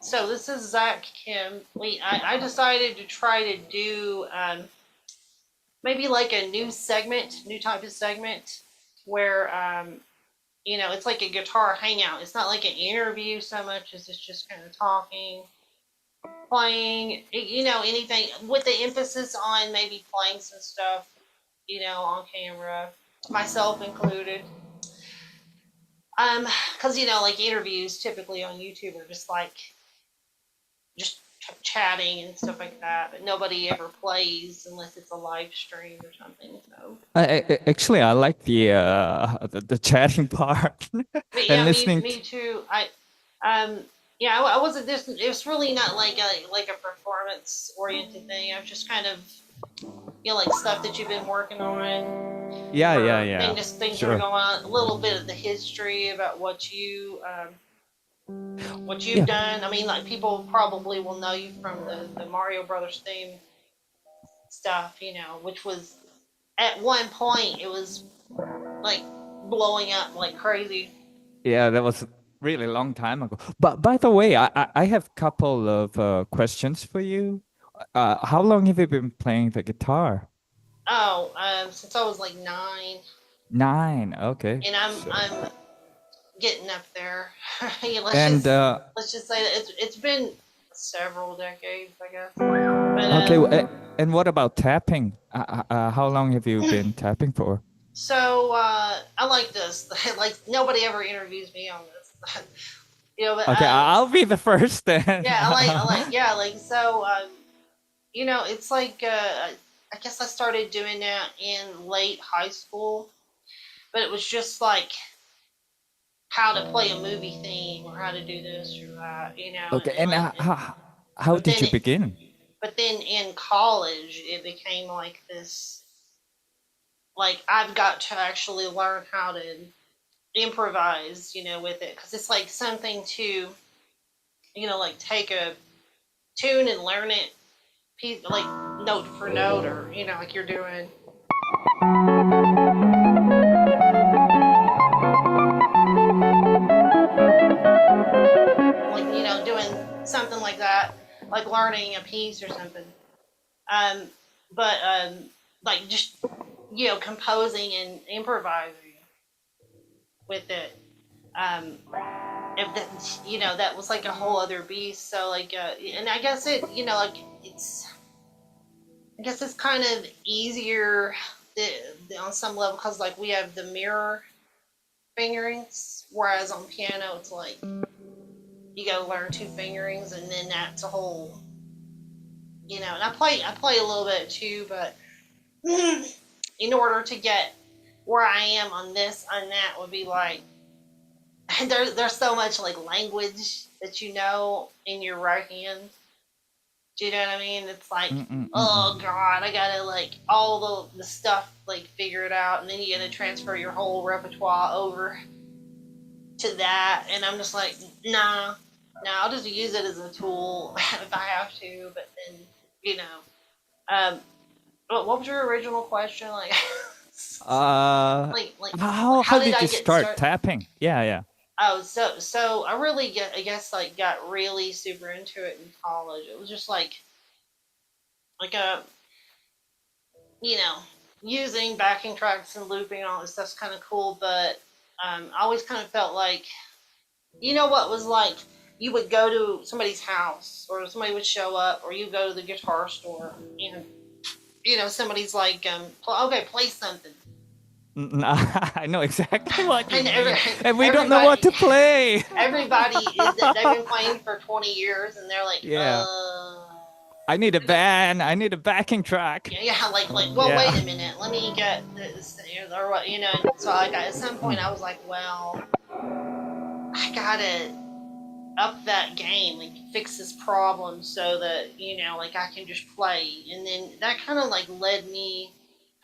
So this is Zack Kim. I decided to try to do maybe like a new type of segment where it's like a guitar hangout. It's not like an interview so much as it's just kind of talking, playing, anything with the emphasis on maybe playing some stuff, on camera, myself included. Because like interviews typically on YouTube are just chatting and stuff like that, but nobody ever plays unless it's a live stream or something. So, Actually, I like the chatting part but and yeah, me listening. me too. I wasn't this. It was really not like a performance oriented thing. I was just kind of like stuff that you've been working on, Yeah, yeah, or yeah. things that are Sure. going on. A little bit of the history about what you've Yeah. done. I mean, like people probably will know you from the Mario Brothers theme stuff, which was at one point it was like blowing up like crazy. Yeah, that was really long time ago. But by the way, I have a couple of questions for you. How long have you been playing the guitar? Oh, since I was like 9, 9. Okay. and I'm getting up there. Yeah, let's And just let's just say that it's been several decades, I guess. But okay, and what about tapping? How long have you been tapping for? so I like this. Like nobody ever interviews me on this. But Okay, I'll be the first then. yeah, yeah, like so. It's like I guess I started doing that in late high school, but it was just like how to play a movie theme or how to do this or that, Okay, and and like, how but did then you begin? in college it became like this, like I've got to actually learn how to improvise, with it because it's like something to, like take a tune and learn it like note for note, or like you're doing like doing something like that, like learning a piece or something. Um, but like just composing and improvising with it. Um, if that that was like a whole other beast. So like, and I guess like I guess it's kind of easier on some level because like we have the mirror fingerings, whereas on piano it's like you got to learn two fingerings, and then that's a whole, And I play a little bit too, but in order to get where I am on this on that would be like there's so much like language that in your right hand. Do you know what I mean? It's like, Mm-mm-mm-mm. oh god, I gotta like all the stuff like figure it out, and then you gotta transfer your whole repertoire over to that, and I'm just like, nah, I'll just use it as a tool if I have to. But then, um, what was your original question? Like, Uh, like, how how did did I you get start started? tapping? Yeah, yeah. Oh, so I really I guess like got really super into it in college. It was just like a you know using backing tracks and looping and all this stuff's kind of cool, but I always kind of felt like what was like you would go to somebody's house or somebody would show up, or you go to the guitar store and somebody's like okay, play something. I know exactly what you And mean, and we don't know what to play. everybody is that they've been playing for 20 years and they're like, Yeah, I need a band. I need a backing track. yeah, like, well, wait Yeah. a minute, let me get this, or what, So like at some point I was like, well, I gotta up that game and fix this problem so that like I can just play, and then that kind of like led me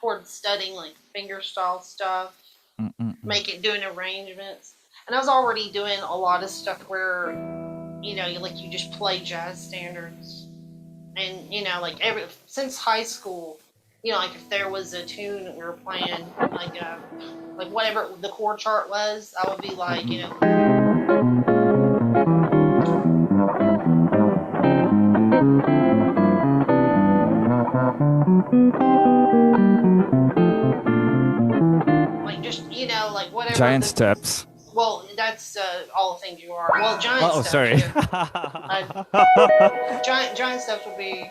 towards studying like fingerstyle stuff, doing arrangements, and I was already doing a lot of stuff where you just play jazz standards, and like since high school, like if there was a tune that we were playing, like whatever the chord chart was, I would be like, Like just like whatever. Giant steps. Well, that's all the things you are. Well, giant Oh, steps. sorry. Giant steps would be.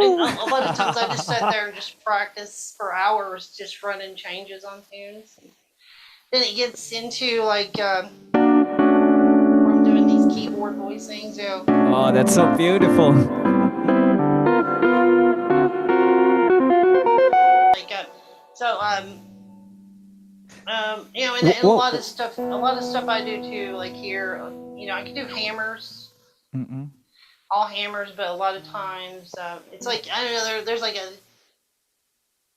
And a lot of times I just sit there and just practice for hours, just running changes on tunes. Then it gets into like I'm doing these keyboard voicings. Oh, that's so beautiful. Like and a lot of stuff I do too. Like here, I can do hammers. Mm-mm. All hammers, but a lot of times it's like I don't know. There's like a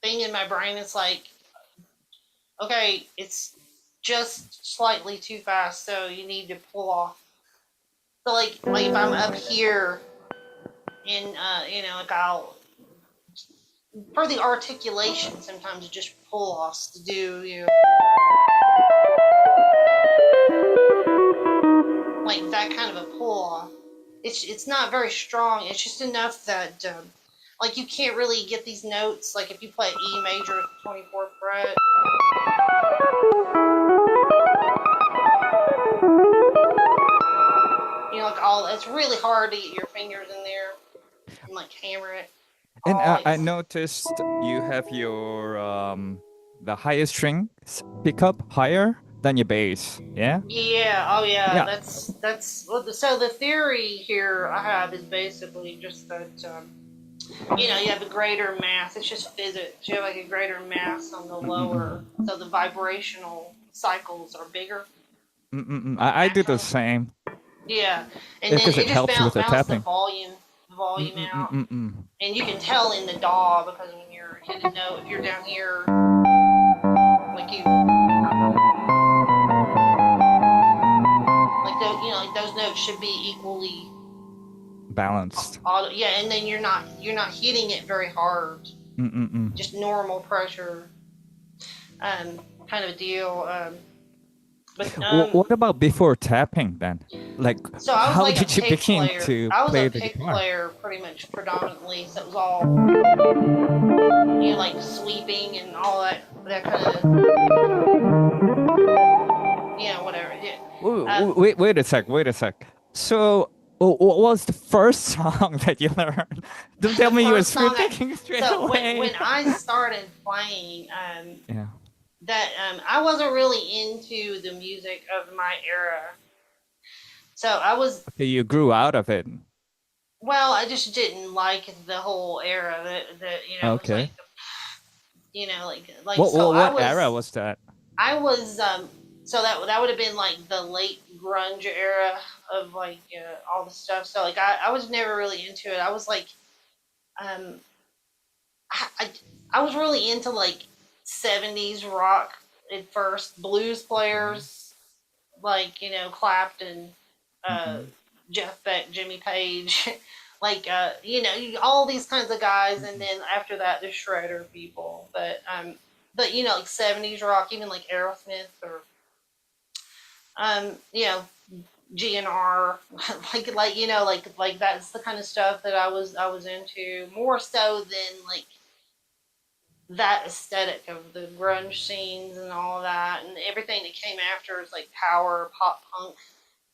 thing in my brain. It's like, okay, it's just slightly too fast, so you need to pull off. So like if I'm up here, and like I'll for the articulation sometimes just pull offs to do like that kind of a pull off. It's not very strong. It's just enough that like you can't really get these notes. Like if you play E major at the 24th fret, like it's really hard to get your fingers in there and like hammer it. And I noticed you have your the highest string pickup higher than your bass. Yeah. Yeah. Oh yeah. Yeah. That's so the theory here I have is basically just that you have a greater mass. It's just physics. You have like a greater mass on the lower, so the vibrational cycles are bigger. I do the same. Yeah, and then Because it just helps with the balance tapping. the volume out, and you can tell in the DAW because when you're hitting a note, if you're down here, like those notes should be equally balanced. Yeah, and then you're not hitting it very hard. Just normal pressure, kind of deal. But what about before tapping then? Like, so I was how like did you begin to play the pick guitar? player pretty much predominantly, so it was all like sweeping and all that kind of whatever. Yeah. Wait a sec. So, what was the first song that you learned? Don't tell me you were picking straight away. When I started playing, yeah. That I wasn't really into the music of my era. So I was. Okay, you grew out of it. Well, I just didn't like the whole era that Okay. Like what era was that? I was so that would have been like the late grunge era of like all the stuff. So like I was never really into it. I was like I was really into like 70s rock at first, blues players like Clapton, Jeff Beck, Jimmy Page, like all these kinds of guys, and then after that the shredder people. But like 70s rock, even like Aerosmith or GNR, like that's the kind of stuff that I was into more so than like that aesthetic of the grunge scenes and all of that, and everything that came after is like power pop punk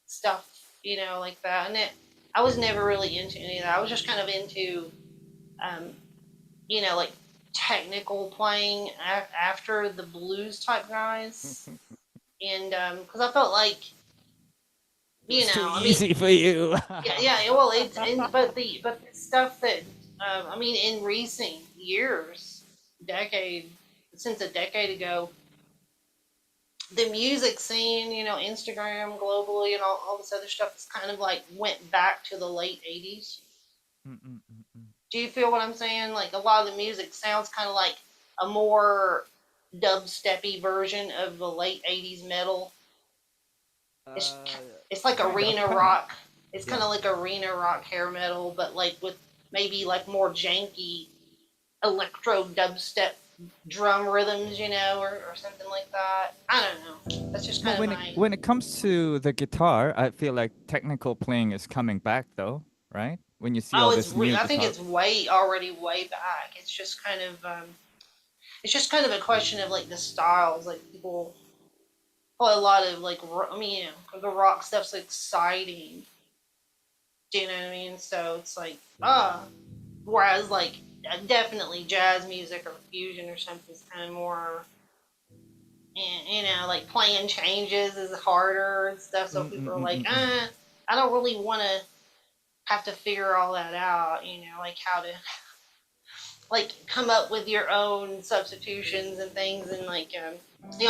stuff, like that. And I was never really into any of that. I was just kind of into like technical playing after the blues type guys. And because I felt like it's too easy for you. Well, but the stuff that in recent years, since a decade ago, the music scene, you know, Instagram globally and all this other stuff is kind of like went back to the late 80s. Mm-mm-mm-mm. Do you feel what I'm saying? Like a lot of the music sounds kind of like a more dubsteppy version of the late 80s metal. It's Uh, it's like kind of, arena kind of. rock. It's kind Yeah. of like arena rock hair metal, but like with maybe like more janky electro dubstep drum rhythms, you know, or something like that. I don't know. That's just Well, kind of my. when it comes to the guitar, I feel like technical playing is coming back, though, right? When you see Oh, all this new I think guitar. it's already way back. It's just kind of a question of like the styles. Like people play a lot of like, I mean, you know, the rock stuff's exciting. Do you know what I mean? So it's like, whereas like definitely jazz music or fusion or something is kind of more, you know, like playing changes is harder and stuff. So people are like, Mm-mm-mm-mm-mm. I don't really want to have to figure all that out. You know, like how to like come up with your own substitutions and things and like you know,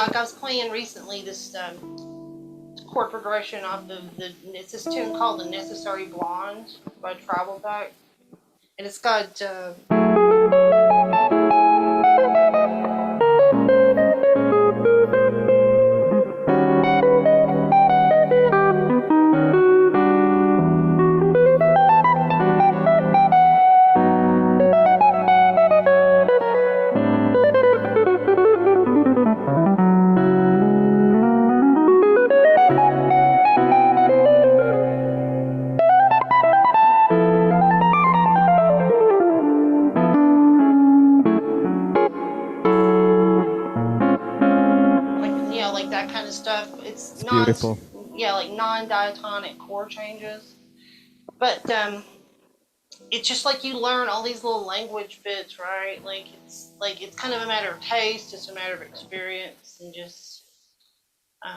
like I was playing recently this chord progression off of it's this tune called The Necessary Blonde by Travel Back, and it's got like, you know, like that kind of stuff. It's It's non, beautiful. yeah, like non-diatonic chord changes, but it's just like you learn all these little language bits, right? Like it's kind of a matter of taste, it's a matter of experience, and just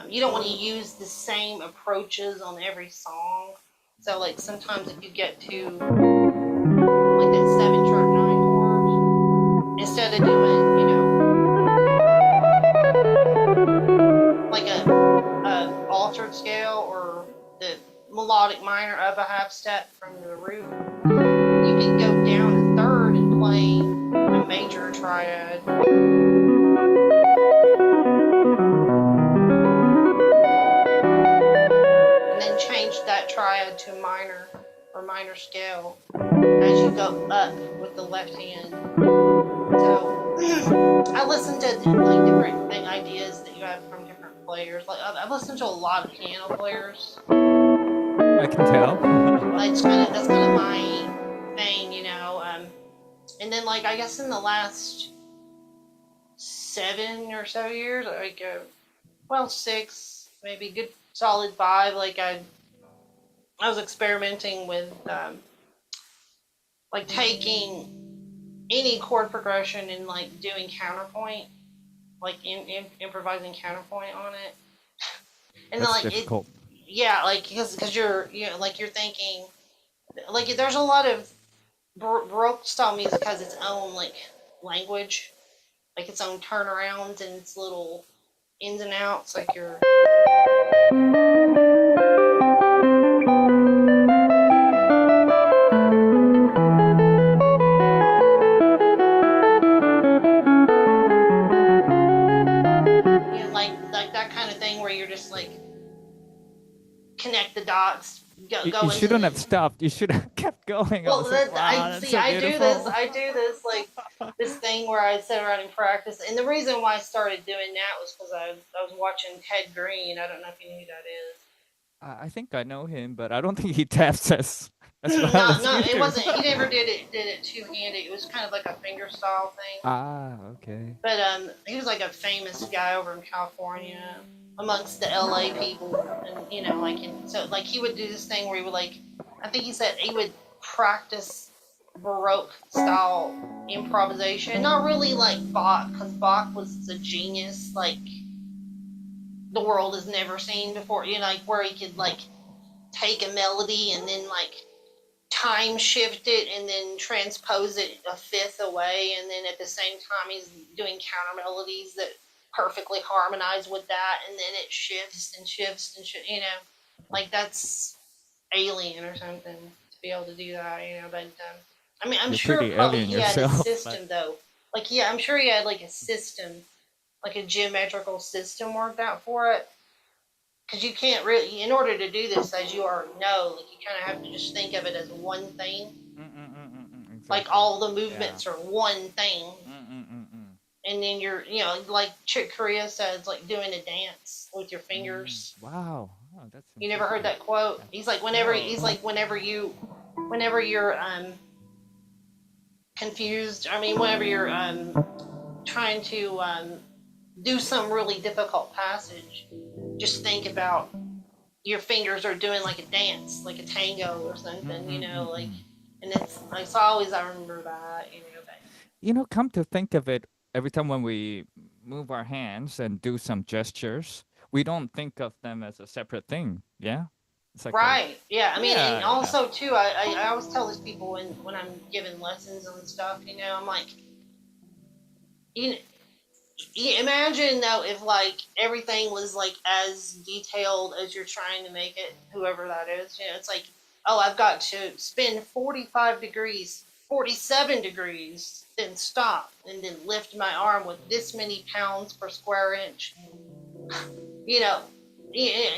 you don't want to use the same approaches on every song. So like sometimes if you get to like that 7 sharp 9 chord, instead of doing, you know, like a altered scale or the melodic minor up a half step from the root, you can go down a third and play a major triad. And then change that triad to minor or minor scale as you go up with the left hand. So I listen to like different thing ideas that you have from different players. Like I've listened to a lot of piano players. I can tell. That's kind of my thing, you know. And then like I guess in the last 7 or so years, like well 6, maybe good solid 5. Like I was experimenting with like taking any chord progression and like doing counterpoint, like improvising counterpoint on it, and then That's like it, difficult. yeah, like because you're, you know, like you're thinking like there's a lot of Baroque style music has its own like language, like its own turnarounds and its little ins and outs, like your you know, like that kind of thing where you're just like connect the dots, go You into shouldn't the. have stopped. You should have kept going. I Well, was like, wow, I that's see. so I do this. beautiful. I do this like this thing where I sit around and practice. And the reason why I started doing that was because I was watching Ted Green. I don't know if you know who that is. I think I know him, but I don't think he taps as well No, as no, you it do. wasn't. He never did it two handed. It was kind of like a finger style thing. Ah, okay. But he was like a famous guy over in California amongst the LA people, and you know, like so like he would do this thing where he would like, I think he said he would practice Baroque style improvisation, not really like Bach, because Bach was a genius like the world has never seen before. You know, like where he could like take a melody and then like time shift it and then transpose it a fifth away, and then at the same time he's doing counter melodies that perfectly harmonize with that, and then it shifts and shifts and like that's alien or something to be able to do that, But I mean, I'm You're sure pretty probably alien he had a yourself. system though. Like, yeah, I'm sure he had like a system, like a geometrical system worked out for it. Because you can't really, in order to do this, as you already know, like you kind of have to just think of it as one thing. Exactly. Like all the movements are one thing. And then you're, like Chick Corea says, like doing a dance with your fingers. Wow. Oh, that's You never heard that quote? He's like, whenever you're confused. I mean, whenever you're trying to do some really difficult passage, just think about your fingers are doing like a dance, like a tango or something, like, and it's like, so I remember that, but. Come to think of it, every time when we move our hands and do some gestures, we don't think of them as a separate thing. Yeah. It's like Right. Yeah. I mean, and yeah. also too, I always tell these people when I'm giving lessons and stuff, I'm like, you know, imagine though if like everything was like as detailed as you're trying to make it, whoever that is. It's like, oh, I've got to spin 45 degrees, 47 degrees, then stop, and then lift my arm with this many pounds per square inch.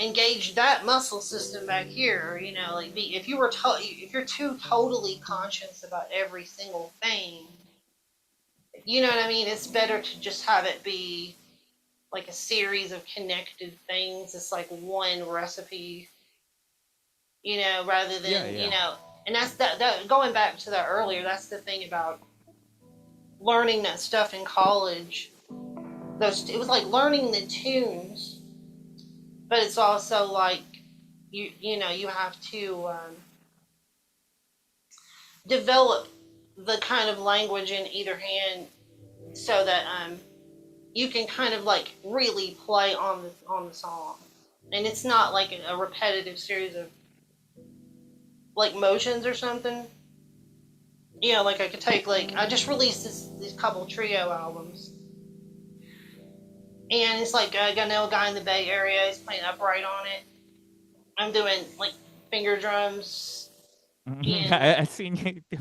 Engage that muscle system back here. Like if you're too totally conscious about every single thing. You know what I mean? It's better to just have it be like a series of connected things. It's like one recipe, rather than, and that's that going back to that earlier, that's the thing about learning that stuff in college. It was like learning the tunes, but it's also like, you have to develop the kind of language in either hand so that you can kind of like really play on the song, and it's not like a repetitive series of like motions or something. Like I could take, like, I just released these couple trio albums, and it's like I know a guy in the Bay Area. He's playing upright on it. I'm doing like finger drums. I've seen you do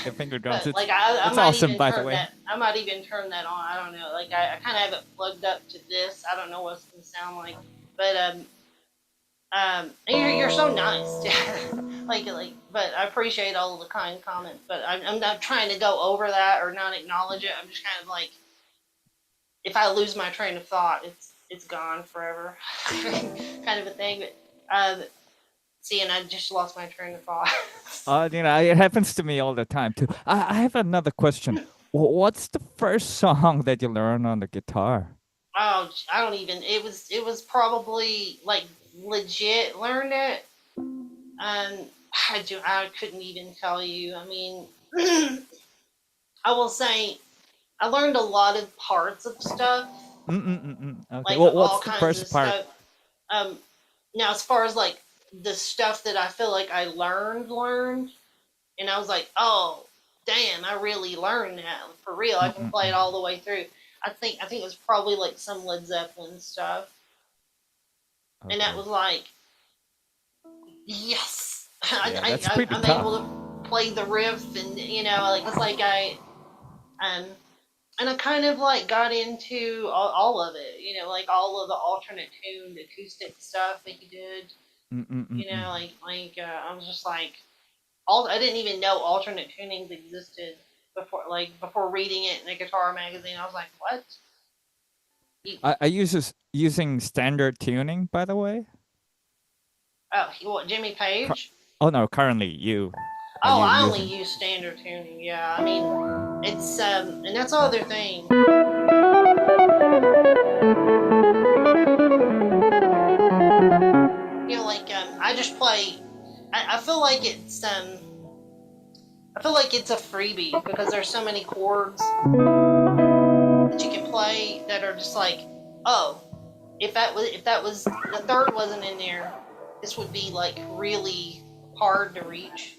the finger drums. But, like, I it's might awesome, even by the turn way. that. I might even turn that on. I don't know. Like I kind of have it plugged up to this. I don't know what it's gonna sound like, but and you're so nice. like, but I appreciate all of the kind comments. But I'm not trying to go over that or not acknowledge it. I'm just kind of like, if I lose my train of thought, it's gone forever, kind of a thing. But see, and I just lost my train of thought. It happens to me all the time too. I have another question. What's the first song that you learned on the guitar? Oh, I don't even. It was probably like legit learned it. I couldn't even tell you. I mean, I will say I learned a lot of parts of stuff. Okay. Like Well, all what's the kinds first of part? stuff. Now as far as like the stuff that I feel like I learned, and I was like, oh, damn, I really learned that for real. I can play it all the way through. I think it was probably like some Led Zeppelin stuff, Okay. and that was like, yes, that's pretty I'm tough. able to play the riff, and like it's like and I kind of like got into all of it, like all of the alternate tuned acoustic stuff that he did, I was just like, I didn't even know alternate tunings existed before reading it in a guitar magazine. I was like, what? I using standard tuning, by the way. Oh, what, Jimmy Page? No, currently you. Oh, I only use standard tuning. Yeah, I mean, it's and that's the other thing. I just play. I feel like it's a freebie because there's so many chords that you can play that are just like, oh, if that was the third wasn't in there, this would be like really hard to reach.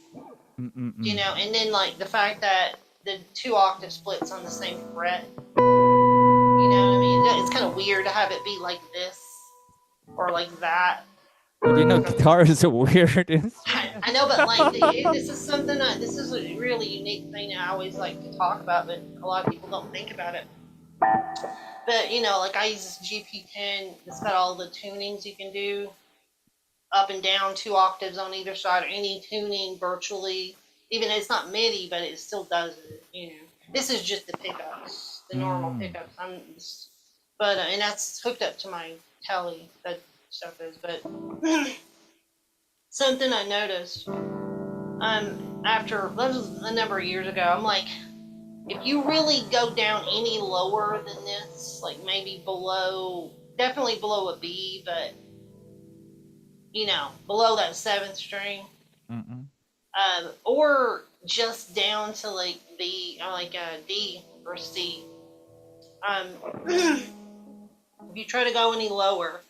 And then like the fact that the 2 octave splits on the same fret, I mean, it's kind of weird to have it be like this or like that. But you know, guitar is a weird instrument. I know, but like this is something this is a really unique thing I always like to talk about, but a lot of people don't think about it. But you know, like I use this GP10. It's got all the tunings you can do, up and down 2 octaves on either side, or any tuning virtually. Even it's not MIDI, but it still does it. You know, this is just the pickups, the normal pickups. And that's hooked up to my telly. That stuff is, but something I noticed after that was a number of years ago. I'm like, if you really go down any lower than this, like maybe definitely below a B, but you know, below that 7th string, or just down to like B, or like a D or C. If you try to go any lower,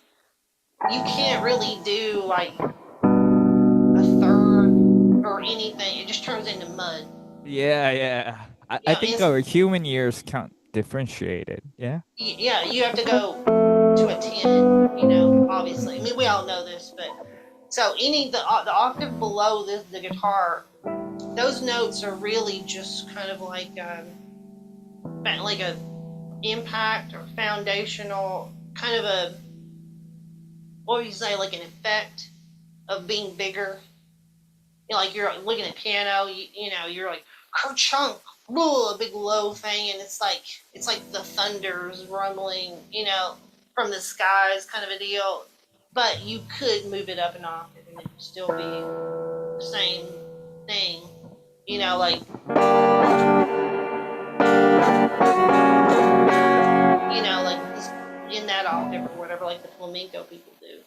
you can't really do like a third or anything. It just turns into mud. Yeah. I think our human ears can't differentiate it. Yeah. Yeah, you have to go to a 10. You know, obviously. I mean, we all know this, but so the octave below the guitar, those notes are really just kind of like a impact or foundational kind of a, what would you say, like an effect of being bigger. You know, like you're looking at piano, you know, you're like kerchunk, a big low thing, and it's like the thunders rumbling, you know, from the skies kind of a deal. But you could move it up an octave and it would still be the same thing, you know, like, you know, like in that octave or whatever, like the flamenco people do.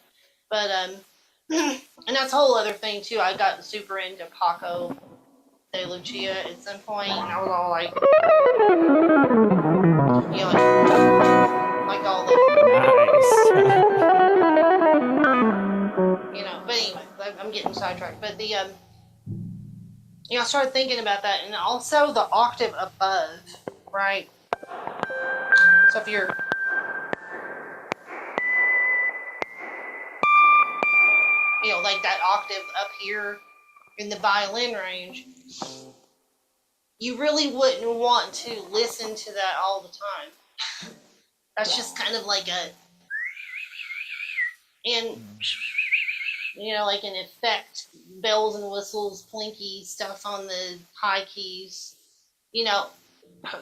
But and that's a whole other thing too. I got super into Paco de Lucia at some point, and I was all like, you know, like all the you know. But anyway, I'm getting sidetracked. But the you know, I started thinking about that, and also the octave above, right? So if you're you know, like that octave up here in the violin range, you really wouldn't want to listen to that all the time. That's just kind of like and you know, like an effect, bells and whistles, plinky stuff on the high keys. You know,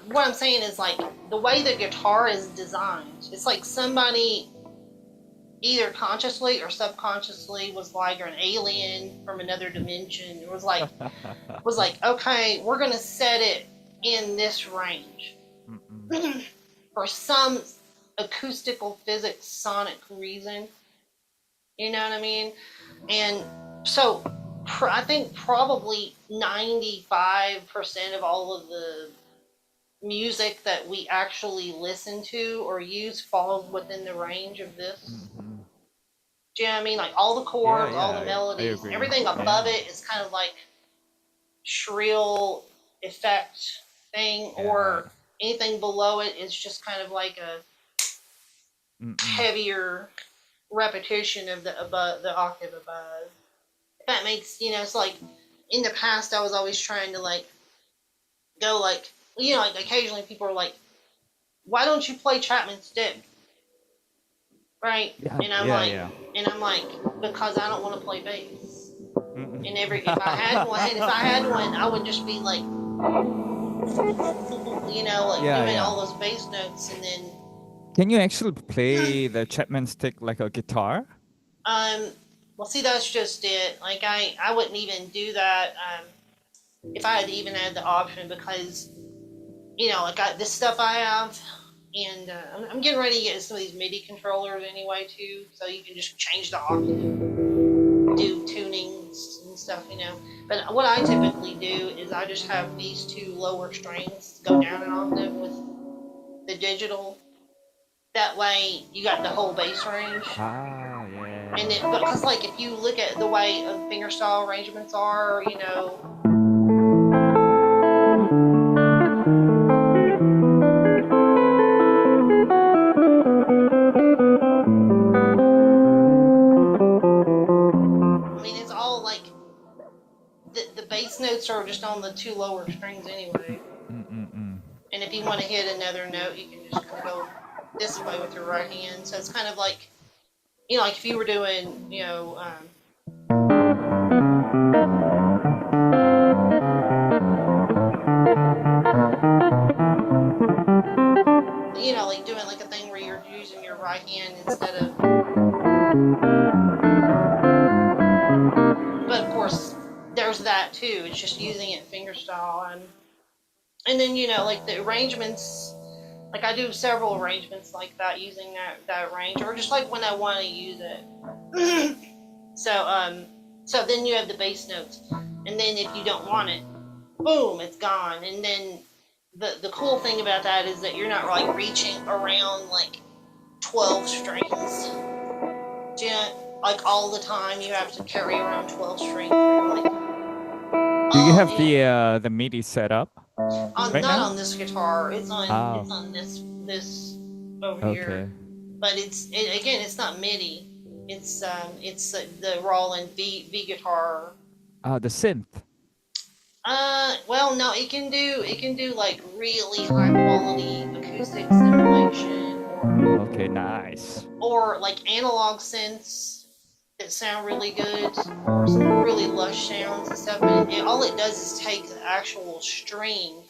what I'm saying is like the way the guitar is designed, it's like somebody either consciously or subconsciously was like an alien from another dimension. It was like okay, we're gonna set it in this range for some acoustical physics sonic reason. You know what I mean? And so I think probably 95% of all of the music that we actually listen to or use falls within the range of this. Do you know what I mean? Like all the chords, all the melodies, everything above it is kind of like shrill effect thing, or anything below it is just kind of like a heavier repetition of the octave above. If that makes, you know, it's like in the past I was always trying to like go like, you know, like occasionally people are like, why don't you play Chapman's Stick? Right? And I'm like, because I don't want to play bass. And if I had one, I would just be like, you know, like doing all those bass notes, and then. Can you actually play the Chapman Stick like a guitar? Well, see, that's just it. Like I wouldn't even do that if I had even had the option, because, you know, like this stuff I have. And I'm getting ready to get some of these MIDI controllers anyway, too. So you can just change the octave, do tunings and stuff, you know. But what I typically do is I just have these 2 lower strings go down an octave with the digital. That way you got the whole bass range. And because, like, if you look at the way fingerstyle arrangements are, you know, bass notes are just on the 2 lower strings anyway. And if you want to hit another note, you can just kind of go this way with your right hand. So it's kind of like, you know, like if you were doing, you know, like doing like a thing where you're using your right hand instead of. But of course, there's that too. It's just using it fingerstyle, and then you know, like the arrangements. Like I do several arrangements like that using that range, or just like when I want to use it. So then you have the bass notes, and then if you don't want it, boom, it's gone. And then the cool thing about that is that you're not like reaching around like 12 strings. You know, like all the time you have to carry around 12 strings. Like, do you have the MIDI set up? Not now? on this guitar. It's on this over here. But it's not MIDI. It's the Roland V guitar. The synth. Well, no, it can do like really high quality acoustic simulation. Okay, nice. Or like analog synths that sound really good, or some really lush sounds and stuff. But all it does is take the actual string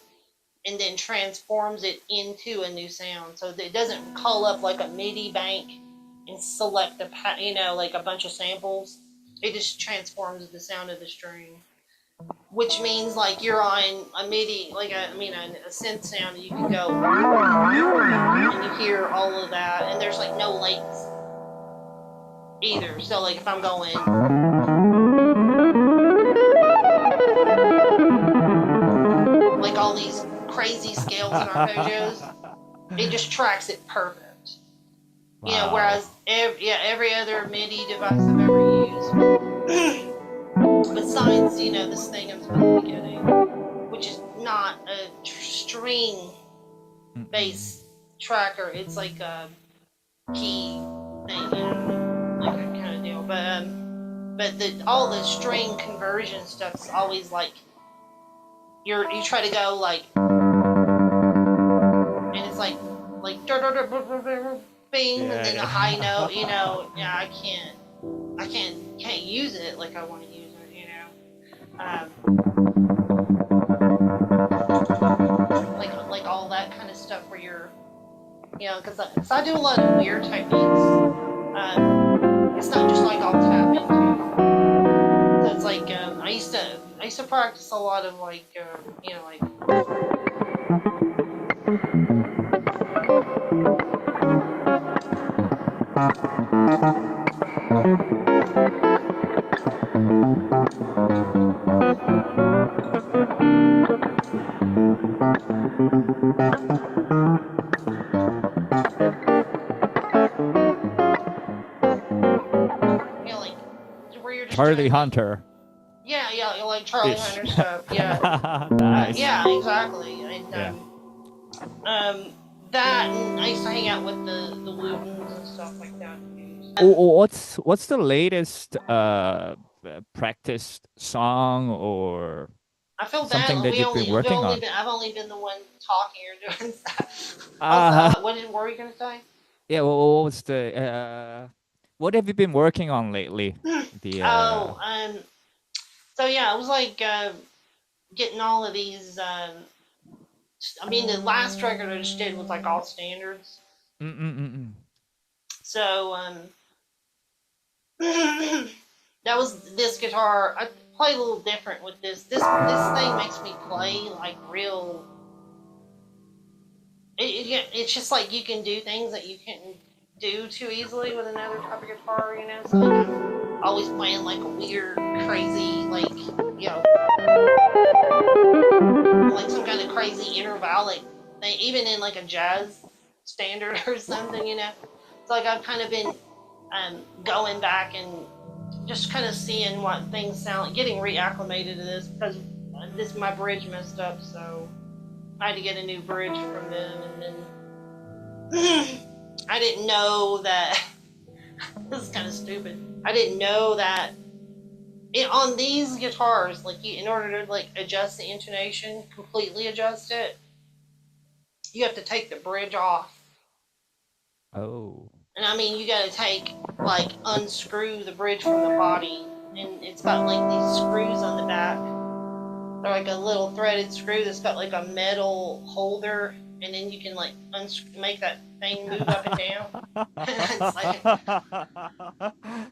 and then transforms it into a new sound. So it doesn't call up like a MIDI bank and select like a bunch of samples. It just transforms the sound of the string, which means like you're on a MIDI, a synth sound, and you can go and you hear all of that, and there's like no latency either. So like if I'm going. Like all these crazy scales and arpeggios, it just tracks it perfect. Wow. You know, whereas every other MIDI device I've ever used, besides this thing I'm supposed to be getting, which is not a string based tracker, it's like a key thing, like that kind of deal. But all the string conversion stuff's always like. You try to go like, and it's like bing, and then the high note. I can't use it like I want to use it. Like all that kind of stuff where you're, because I do a lot of weird techniques. It's not just like I'll tap into. So it's like I used to practice a lot of like. Where you're just Charlie Hunter. Yeah, like Charlie Hunter stuff. Yeah. Nice. Yeah, exactly. And, that, and I used to hang out with the Lutons and stuff like that. What's the latest practiced song or I feel something bad. that you've been working on? I've only been the one talking or doing stuff. What were you gonna say? Yeah. What was the? What have you been working on lately? So yeah, it was like getting all of these. The last record I just did was like all standards. So that was this guitar. I played a little different with this. This thing makes me play like real. It's just like you can do things that you can't do too easily with another type of guitar, So like, I'm always playing like a weird, crazy, like like some kind of crazy intervallic thing, even in like a jazz standard or something, So like I've kind of been going back and just kind of seeing what things sound like, getting reacclimated to this because my bridge messed up, so I had to get a new bridge from them, and then I didn't know that. This is kind of stupid. I didn't know that on these guitars, like in order to like adjust the intonation, completely adjust it, you have to take the bridge off. Oh. And I mean, you got to unscrew the bridge from the body, and it's got like these screws on the back. They're like a little threaded screw that's got like a metal holder, and then you can like make that thing move up and down. It's like,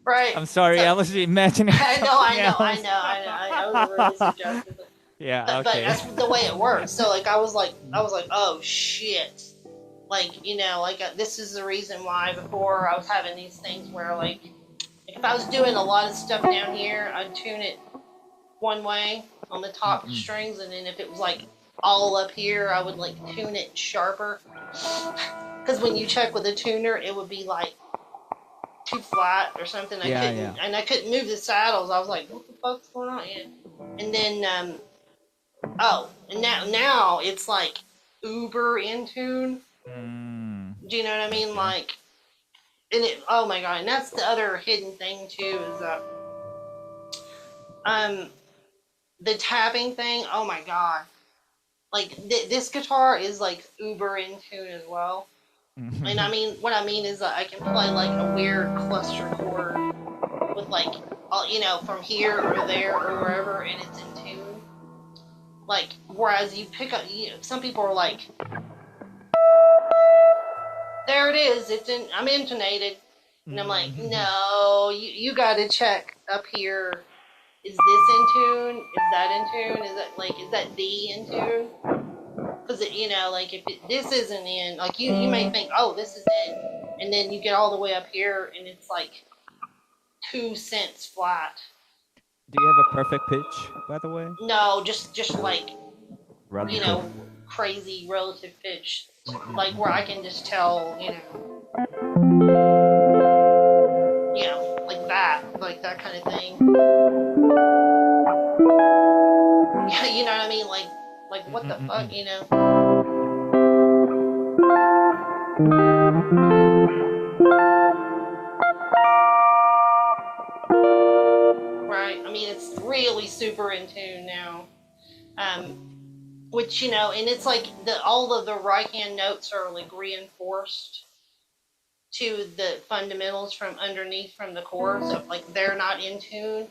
right. I'm sorry, So, I was imagining. I was really suggestive. Yeah, But okay. that's the way it works. So like I was like, oh shit. Like, this is the reason why before I was having these things where like if I was doing a lot of stuff down here, I'd tune it one way on the top strings, and then if it was like all up here, I would like tune it sharper. Because when you check with a tuner, it would be like too flat or something. And I couldn't move the saddles. I was like, what the fuck's going on? Yeah. And then and now it's like uber in tune. Do you know what I mean? Like, and oh my god, and that's the other hidden thing too, is that the tapping thing, oh my god. Like, this guitar is like uber in tune as well. And I mean, what I mean is that I can play like a weird cluster chord with like, from here or there or wherever, and it's in tune. Like, whereas you pick up, some people are like, there it is, I'm intonated. And I'm like, no, you gotta check up here. Is this in tune? Is that in tune? Is that D in tune? Because, like, if this isn't in, like, you may think, oh, this is in. And then you get all the way up here, and it's like 2 cents flat. Do you have a perfect pitch, by the way? No, just like, Relative. crazy relative pitch. Like, where I can just tell, like that kind of thing. You know what I mean? Like what the fuck, Right. I mean, it's really super in tune now. Which, and it's like all of the right hand notes are like reinforced to the fundamentals from underneath from the chords. So like they're not in tune.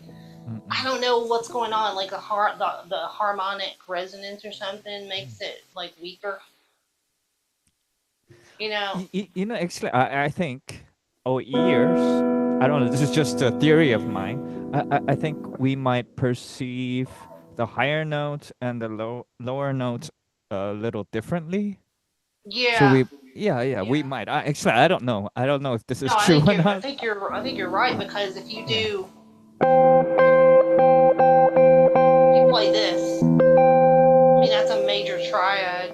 I don't know what's going on. Like the harmonic resonance or something makes it like weaker. Actually, I think over years, I don't know. This is just a theory of mine. I think we might perceive the higher notes and the lower notes a little differently. Yeah. So we might. Actually, I don't know. I don't know if this is true or not. I think you're right, because if you do, you play this. I mean, that's a major triad.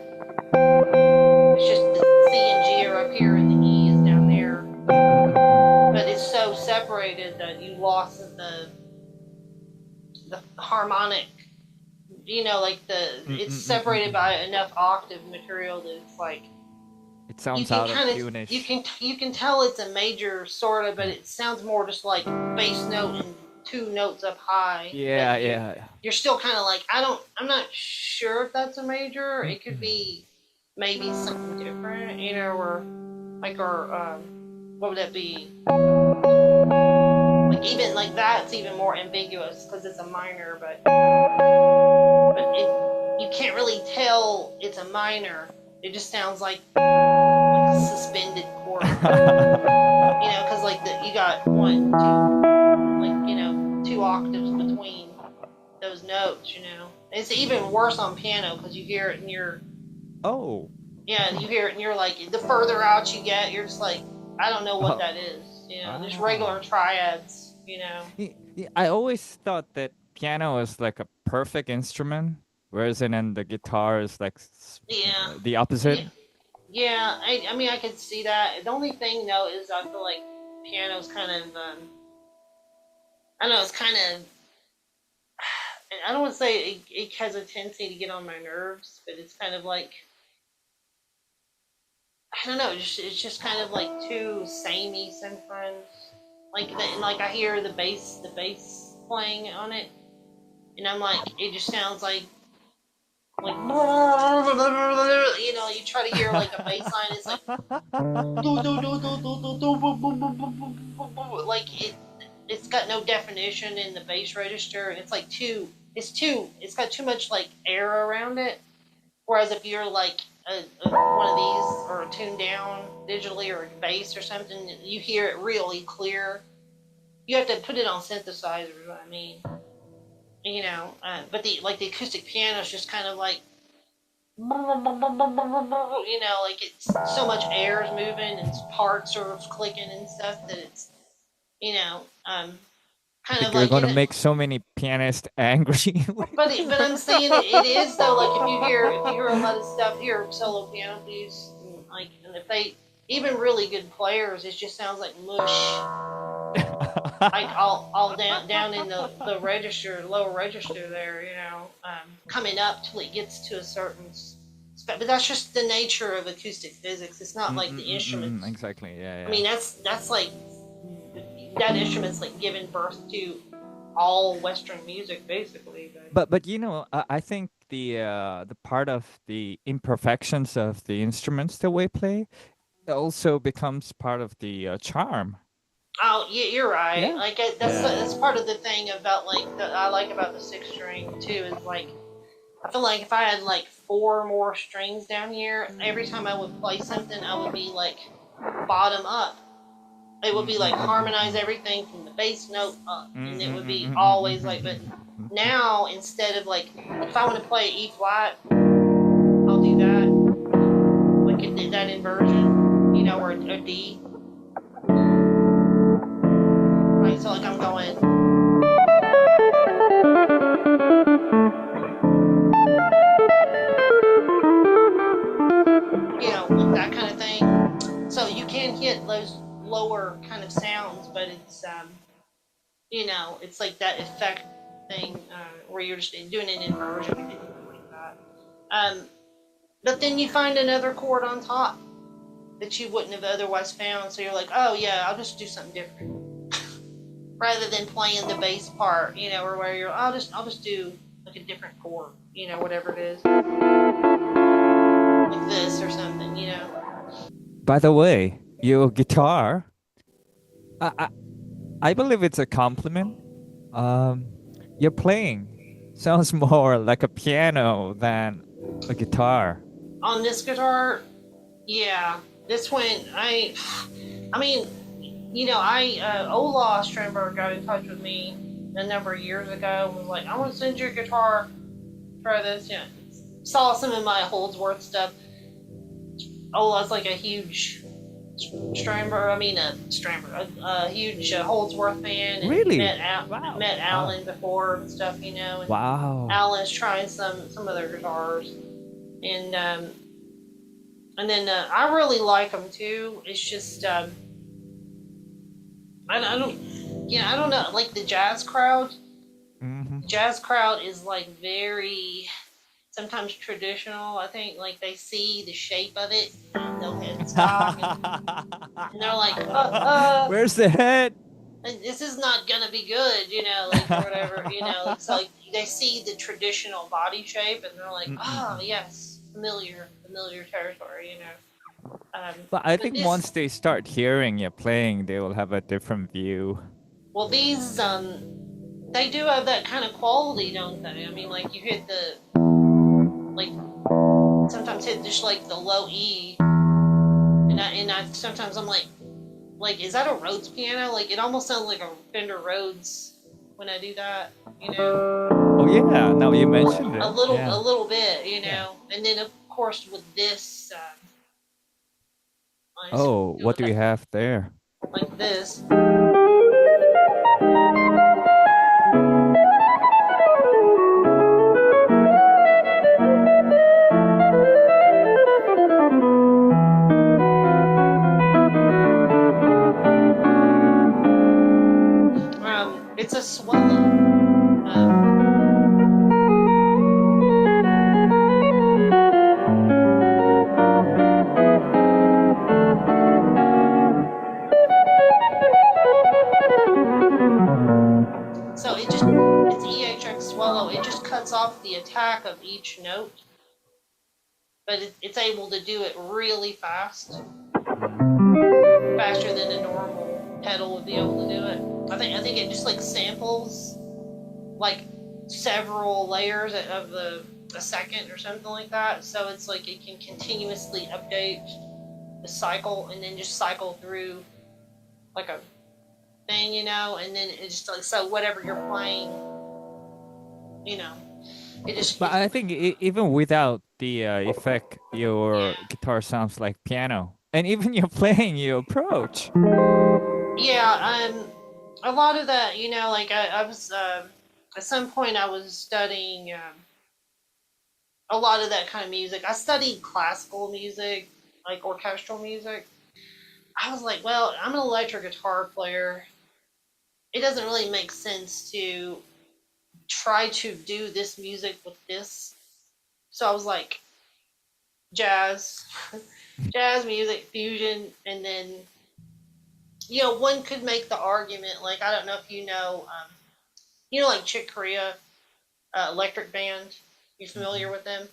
It's just the C and G are up here and the E is down there. But it's so separated that you lost the harmonic. It's separated by enough octave material that it's like. It sounds out of tune-ish. You can tell it's a major sort of, but it sounds more just like bass note and 2 notes up high. Yeah. You're still kind of like, I'm not sure if that's a major. It could be maybe something different, or what would that be? Like even like that's even more ambiguous because it's a minor, but you can't really tell it's a minor. It just sounds like a suspended chord, because like you got 1, 2, 2 octaves between those notes. It's even worse on piano because you hear it and you're. Oh. Yeah, you hear it and you're like, the further out you get, you're just like, I don't know what that is. Just regular triads. I always thought that piano is like a perfect instrument. Whereas then the guitar is like the opposite. Yeah, I mean, I could see that. The only thing, though, is I feel like piano's kind of, I don't know, it's kind of, I don't want to say it has a tendency to get on my nerves, but it's kind of like, I don't know, it's just kind of like too samey sometimes. Like I hear the bass playing on it, and I'm like, it just sounds like you know, you try to hear like a bass line, it's like like it's got no definition in the bass register, and it's like it's got too much like air around it. Whereas if you're like one of these or tuned down digitally or bass or something, you hear it really clear. You have to put it on synthesizers, I mean, you know. But the acoustic piano is just kind of like, you know, like it's so much air is moving and parts are clicking and stuff that it's, you know, kind of You're like gonna make so many pianists angry. but I'm saying it is though. Like if you hear a lot of stuff, hear solo piano piece, and if they even really good players, it just sounds like mush, like all down in the register, lower register there, you know, coming up till it gets to a certain. But that's just the nature of acoustic physics. It's not like the instruments. Exactly. Yeah. I mean that's like that instrument's like giving birth to all Western music, basically. But you know, I think the part of the imperfections of the instruments that we play also becomes part of the charm. Oh, yeah, you're right. Yeah. Like that's part of the thing about like that I like about the 6-string too is like I feel like if I had like 4 more strings down here, every time I would play something, I would be like bottom up. It would be like harmonize everything from the bass note up, and it would be always like. But now instead of like, if I want to play E flat, I'll do that. Like it did that inversion, you know, or a D. Right, so like I'm going. You know, like that kind of thing. So you can hit those lower kind of sounds, but it's you know, it's like that effect thing where you're just doing an inversion or anything like that. But then you find another chord on top that you wouldn't have otherwise found, so you're like, oh yeah, I'll just do something different rather than playing the bass part, you know, or where you're I'll just do like a different chord, you know, whatever it is, like this or something, you know. By the way, your guitar, I believe it's a compliment. Your playing sounds more like a piano than a guitar. On this guitar, yeah, this one, I mean, you know, Ola Strandberg got in touch with me a number of years ago and was like, I want to send you a guitar, try this, yeah. Saw some of my Holdsworth stuff. Ola's like a huge a huge Holdsworth fan. And Really? met Alan before and stuff, you know. And wow. Alan's trying some of their guitars, and then I really like them too. It's just I don't know. Like the jazz crowd. Mm-hmm. The jazz crowd is like very. Sometimes traditional. I think like they see the shape of it and they'll hit stock and they're like, where's the head? This is not gonna be good, you know, like or whatever, you know. It's like they see the traditional body shape and they're like, oh yes, familiar territory, you know. But I think once they start hearing you playing, they will have a different view. Well, these they do have that kind of quality, don't they? I mean, like you hit the. Like sometimes hit just like the low E, and I sometimes I'm like is that a Rhodes piano? Like it almost sounds like a Fender Rhodes when I do that, you know. Oh yeah, now you mentioned it. A little bit, you know. And then of course with this. What do we have there? Like this. It's a swallow. So it just it's EHX swallow. It just cuts off the attack of each note, but it's able to do it really fast, faster than a normal pedal would be able to do it. I think it just like samples like several layers of a second or something like that. So it's like it can continuously update the cycle and then just cycle through like a thing, you know, and then it's just like, so whatever you're playing, you know, it just. But I think even without the effect, your guitar sounds like piano, and even your playing, your approach. Yeah, a lot of that, you know, like I was at some point I was studying a lot of that kind of music. I studied classical music, like orchestral music. I was like, well, I'm an electric guitar player. It doesn't really make sense to try to do this music with this. So I was like, jazz, jazz music, fusion, and then, you know, one could make the argument, like, I don't know if you know, like Chick Corea, Electric Band. You familiar with them?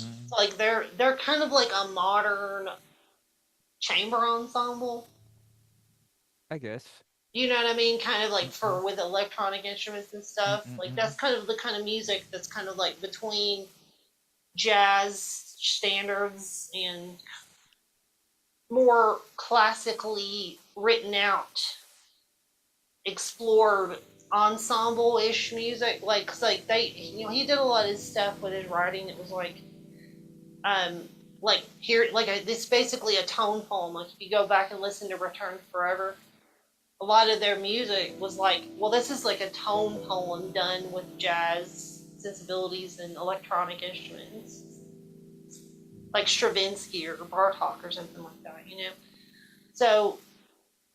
Mm. So, like, they're kind of like a modern chamber ensemble. I guess. You know what I mean? Kind of like for with electronic instruments and stuff. Like that's kind of the kind of music that's kind of like between jazz standards and more classically written out, explored ensemble-ish music. Like, 'cause like they, you know, he did a lot of his stuff with his writing. It was like here, like it's basically a tone poem. Like if you go back and listen to Return to Forever, a lot of their music was like, well, this is like a tone poem done with jazz sensibilities and electronic instruments, like Stravinsky or Bartok or something like that, you know? So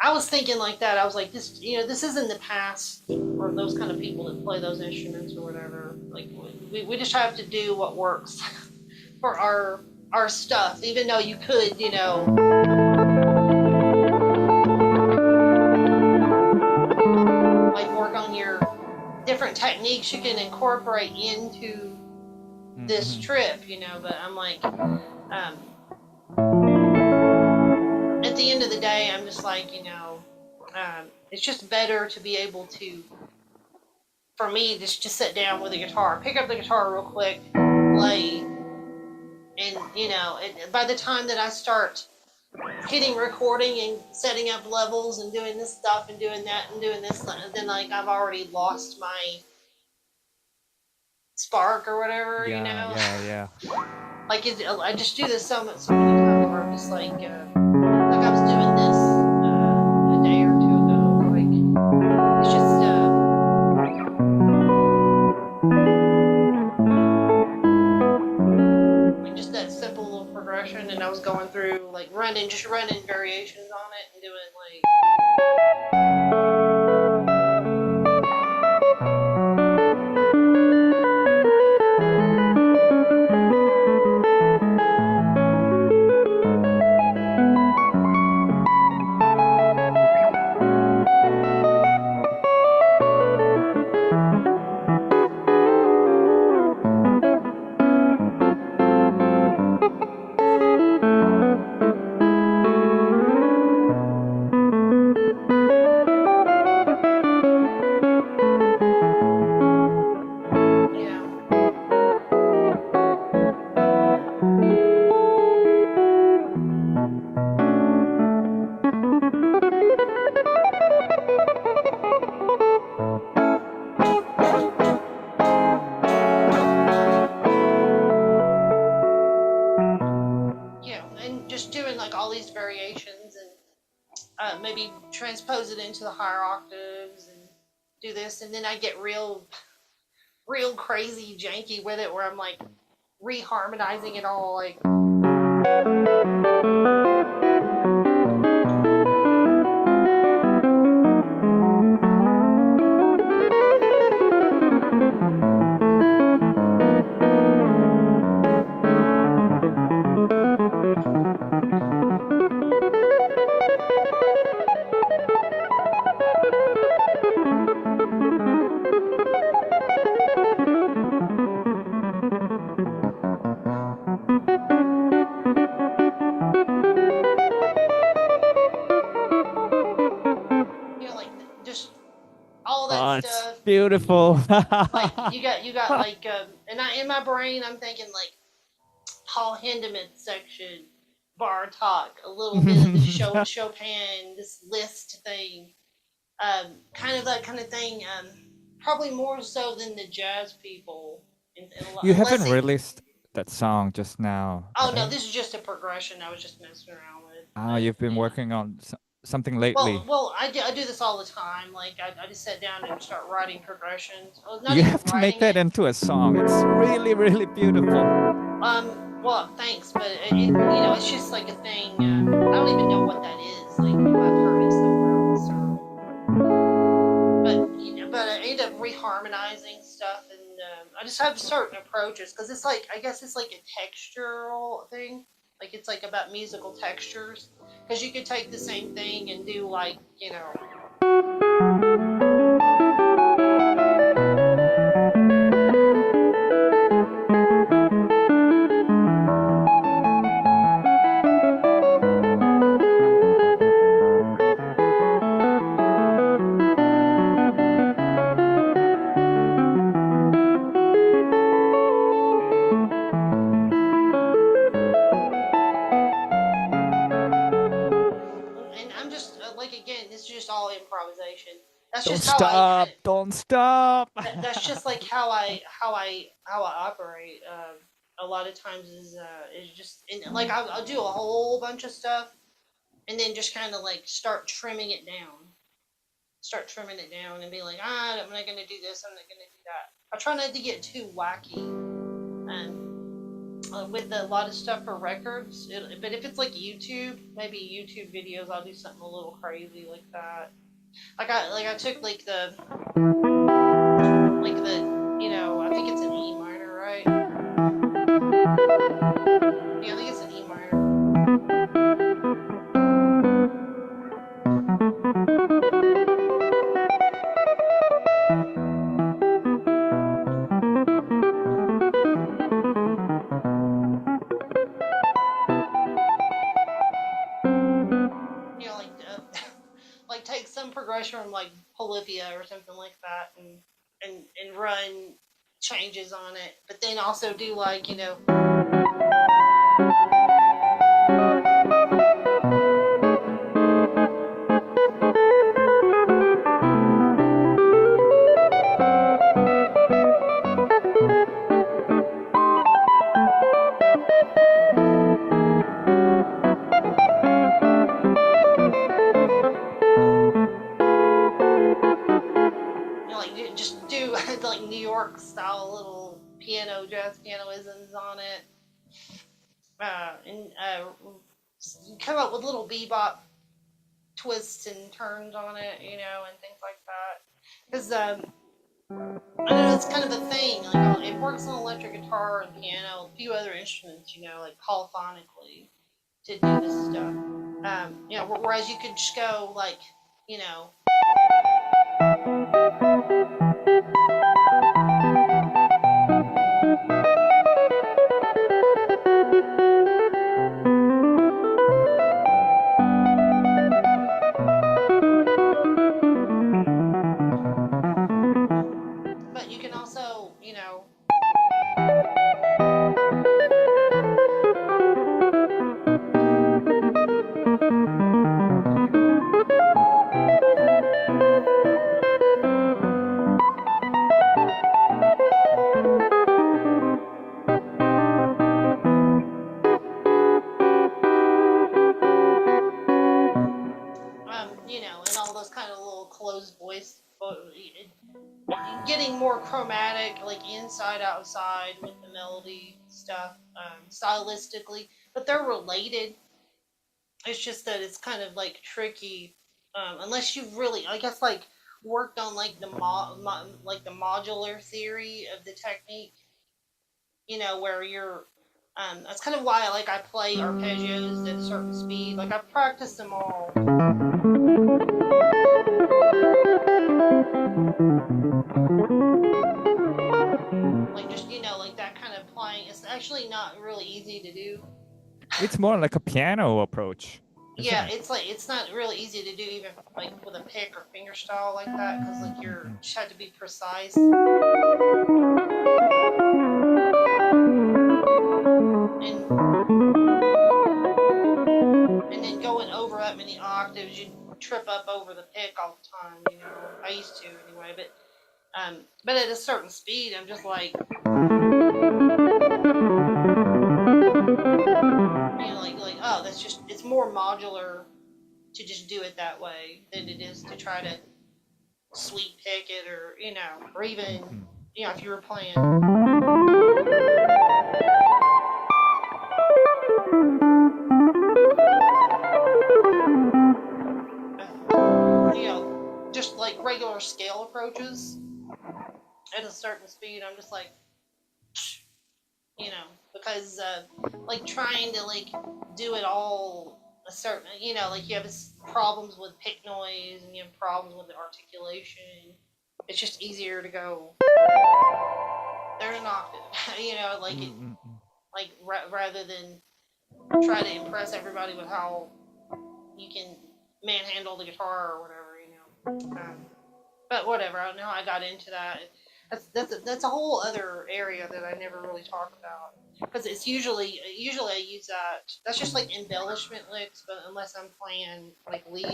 I was thinking like that. I was like, this, you know, this isn't the past for those kind of people that play those instruments or whatever. Like, we just have to do what works for our stuff, even though you could, you know, like work on your different techniques you can incorporate into this trip, you know. But I'm like, at the end of the day, I'm just like, you know, it's just better to be able to, for me, just sit down with a guitar, pick up the guitar real quick, play, and, you know, by the time that I start hitting recording and setting up levels and doing this stuff and doing that and doing this, then like I've already lost my spark or whatever, you know? Yeah. Like I just do this so many times where I'm just like I was doing this a day or two ago. Like it's just like just that simple little progression, and I was going through like running variations on it and doing like. Maybe transpose it into the higher octaves and do this, and then I get real crazy janky with it where I'm like reharmonizing it all, like beautiful. Like you got like, and in my brain I'm thinking like Paul Hindemith section, Bartok, a little bit of the Chopin, this Liszt thing, kind of that kind of thing. Probably more so than the jazz people. You Unless haven't it. released that song just now, Oh no, right? this is just a progression. I was just messing around with. Oh, But you've been yeah. working on something lately. Well, I do this all the time. Like I just sit down and start writing progressions. Well, not You even have to make writing that it. into a song. It's really, really beautiful. Well, thanks, but it's just like a thing. I don't even know what that is. Like, I've heard it somewhere else, but I end up reharmonizing stuff, and I just have certain approaches because it's like I guess it's like a textural thing. Like it's like about musical textures because you could take the same thing and do like and I'm just like again, this is just all improvisation. That's Don't just how I kind stop! of. Don't stop! That's just like how I operate. A lot of times is just and like I'll do a whole bunch of stuff and then just kind of like start trimming it down and be like, I'm not gonna do this, I'm not gonna do that. I try not to get too wacky. With a lot of stuff for records, but if it's like YouTube, maybe YouTube videos, I'll do something a little crazy like that. I took like the I think it's an E minor, right? Yeah, I think it's an E minor. Like like take some progression from like Polyphia or something like that, and run changes on it, but then also do like like just do like New York style little jazz pianoisms on it, and come up with little bebop twists and turns on it, and things like that. Because I don't know, it's kind of a thing. Like it works on electric guitar and piano, a few other instruments, like polyphonically to do this stuff. Whereas you could just go like, you know, but you can also, and all those kind of little closed voice, getting more chromatic, like inside outside with the melody stuff, stylistically, but they're related. It's just that it's kind of like tricky, unless you've really, I guess, like worked on like like the modular theory of the technique. Where you're. That's kind of why I play arpeggios at a certain speed. Like I've practiced them all. Like just like that kind of playing. It's actually not really easy to do. It's more like a piano approach. Yeah, it's like it's not really easy to do even like with a pick or finger style like that because like you're just have to be precise. And then going over that many octaves, you trip up over the pick all the time. You know, I used to anyway. But at a certain speed, I'm just like, oh, that's just it's more modular to just do it that way than it is to try to sweep pick it or or even if you were playing. Just like regular scale approaches at a certain speed, I'm just like, because like trying to like do it all a certain, like you have problems with pick noise and you have problems with the articulation. It's just easier to go. There's an octave, rather than try to impress everybody with how you can manhandle the guitar or whatever, but whatever. I don't know how I got into that. That's a whole other area that I never really talk about because it's usually I use that. That's just like embellishment licks, but unless I'm playing like lead.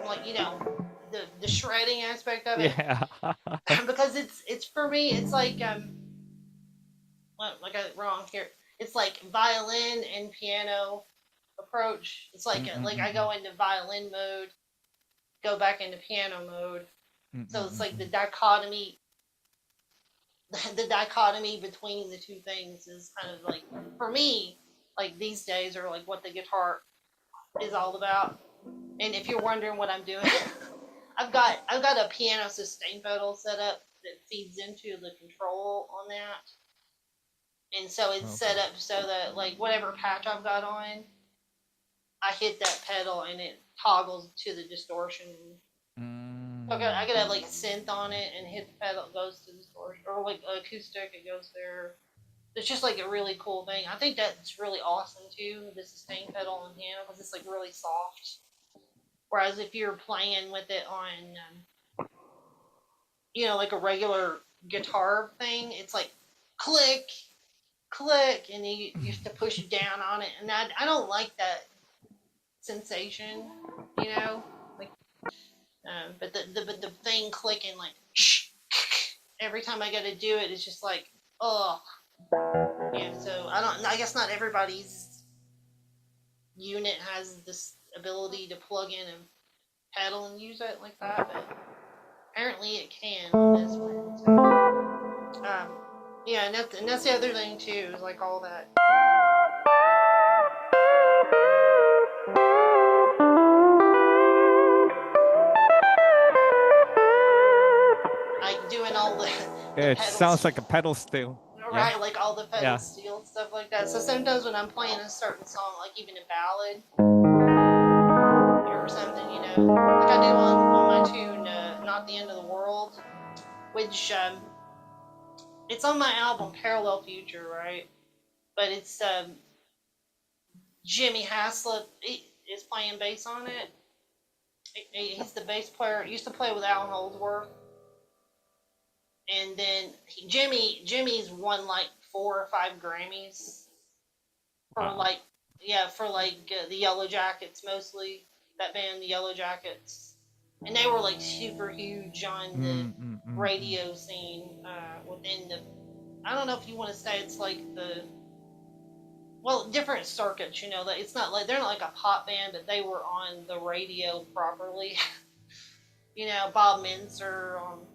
Like the shredding aspect of it. Yeah. Because it's for me it's like I got it wrong here. It's like violin and piano approach. It's like like I go into violin mode, go back into piano mode. So it's like the dichotomy between the two things is kind of like for me like these days are like what the guitar is all about. And if you're wondering what I'm doing, I've got a piano sustain pedal set up that feeds into the control on that. And so it's set up so that like whatever patch I've got on, I hit that pedal and it toggles to the distortion. I could have like a synth on it and hit the pedal, it goes to distortion, or like acoustic, it goes there. It's just like a really cool thing. I think that's really awesome too, the sustain pedal on piano, because it's like really soft. Whereas if you're playing with it on, like a regular guitar thing, it's like click, click, and you have to push down on it. And I don't like that sensation, like, but the thing clicking like every time I got to do it, it's just like, oh, yeah. So I guess not everybody's unit has this ability to plug in a pedal and use it like that, but apparently it can on this one. So, yeah, and that's the other thing too, is like all that. Like doing all the It pedals. sounds like a pedal steel. Right, yeah. Like all the pedal steel stuff like that. So sometimes when I'm playing a certain song, like even a ballad or something, like I do on my tune, Not the End of the World, which it's on my album Parallel Future, right? But it's Jimmy Haslip is playing bass on it. He's the bass player. He used to play with Alan Holdsworth. And then Jimmy's won like 4 or 5 Grammys for the Yellow Jackets mostly, that band, the Yellow Jackets, and they were like super huge on the radio scene within the. I don't know if you want to say it's like different circuits. That it's not like they're not like a pop band, but they were on the radio properly. Bob Minzer on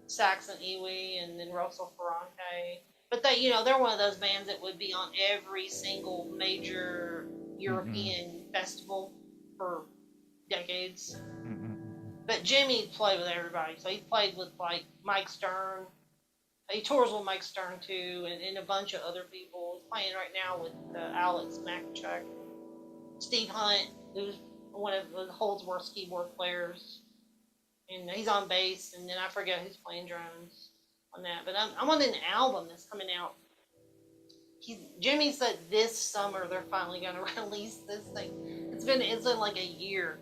sax and Iwi, and then Russell Ferrante. But they're one of those bands that would be on every single major European festival for decades. But Jimmy played with everybody. So he played with like Mike Stern. He tours with Mike Stern too, and a bunch of other people. He's playing right now with Alex Makachek. Steve Hunt, who's one of the Holdsworth's keyboard players, and he's on bass, and then I forget who's playing drums on that. But I'm on an album that's coming out. Jimmy said this summer they're finally going to release this thing. It's been like a year.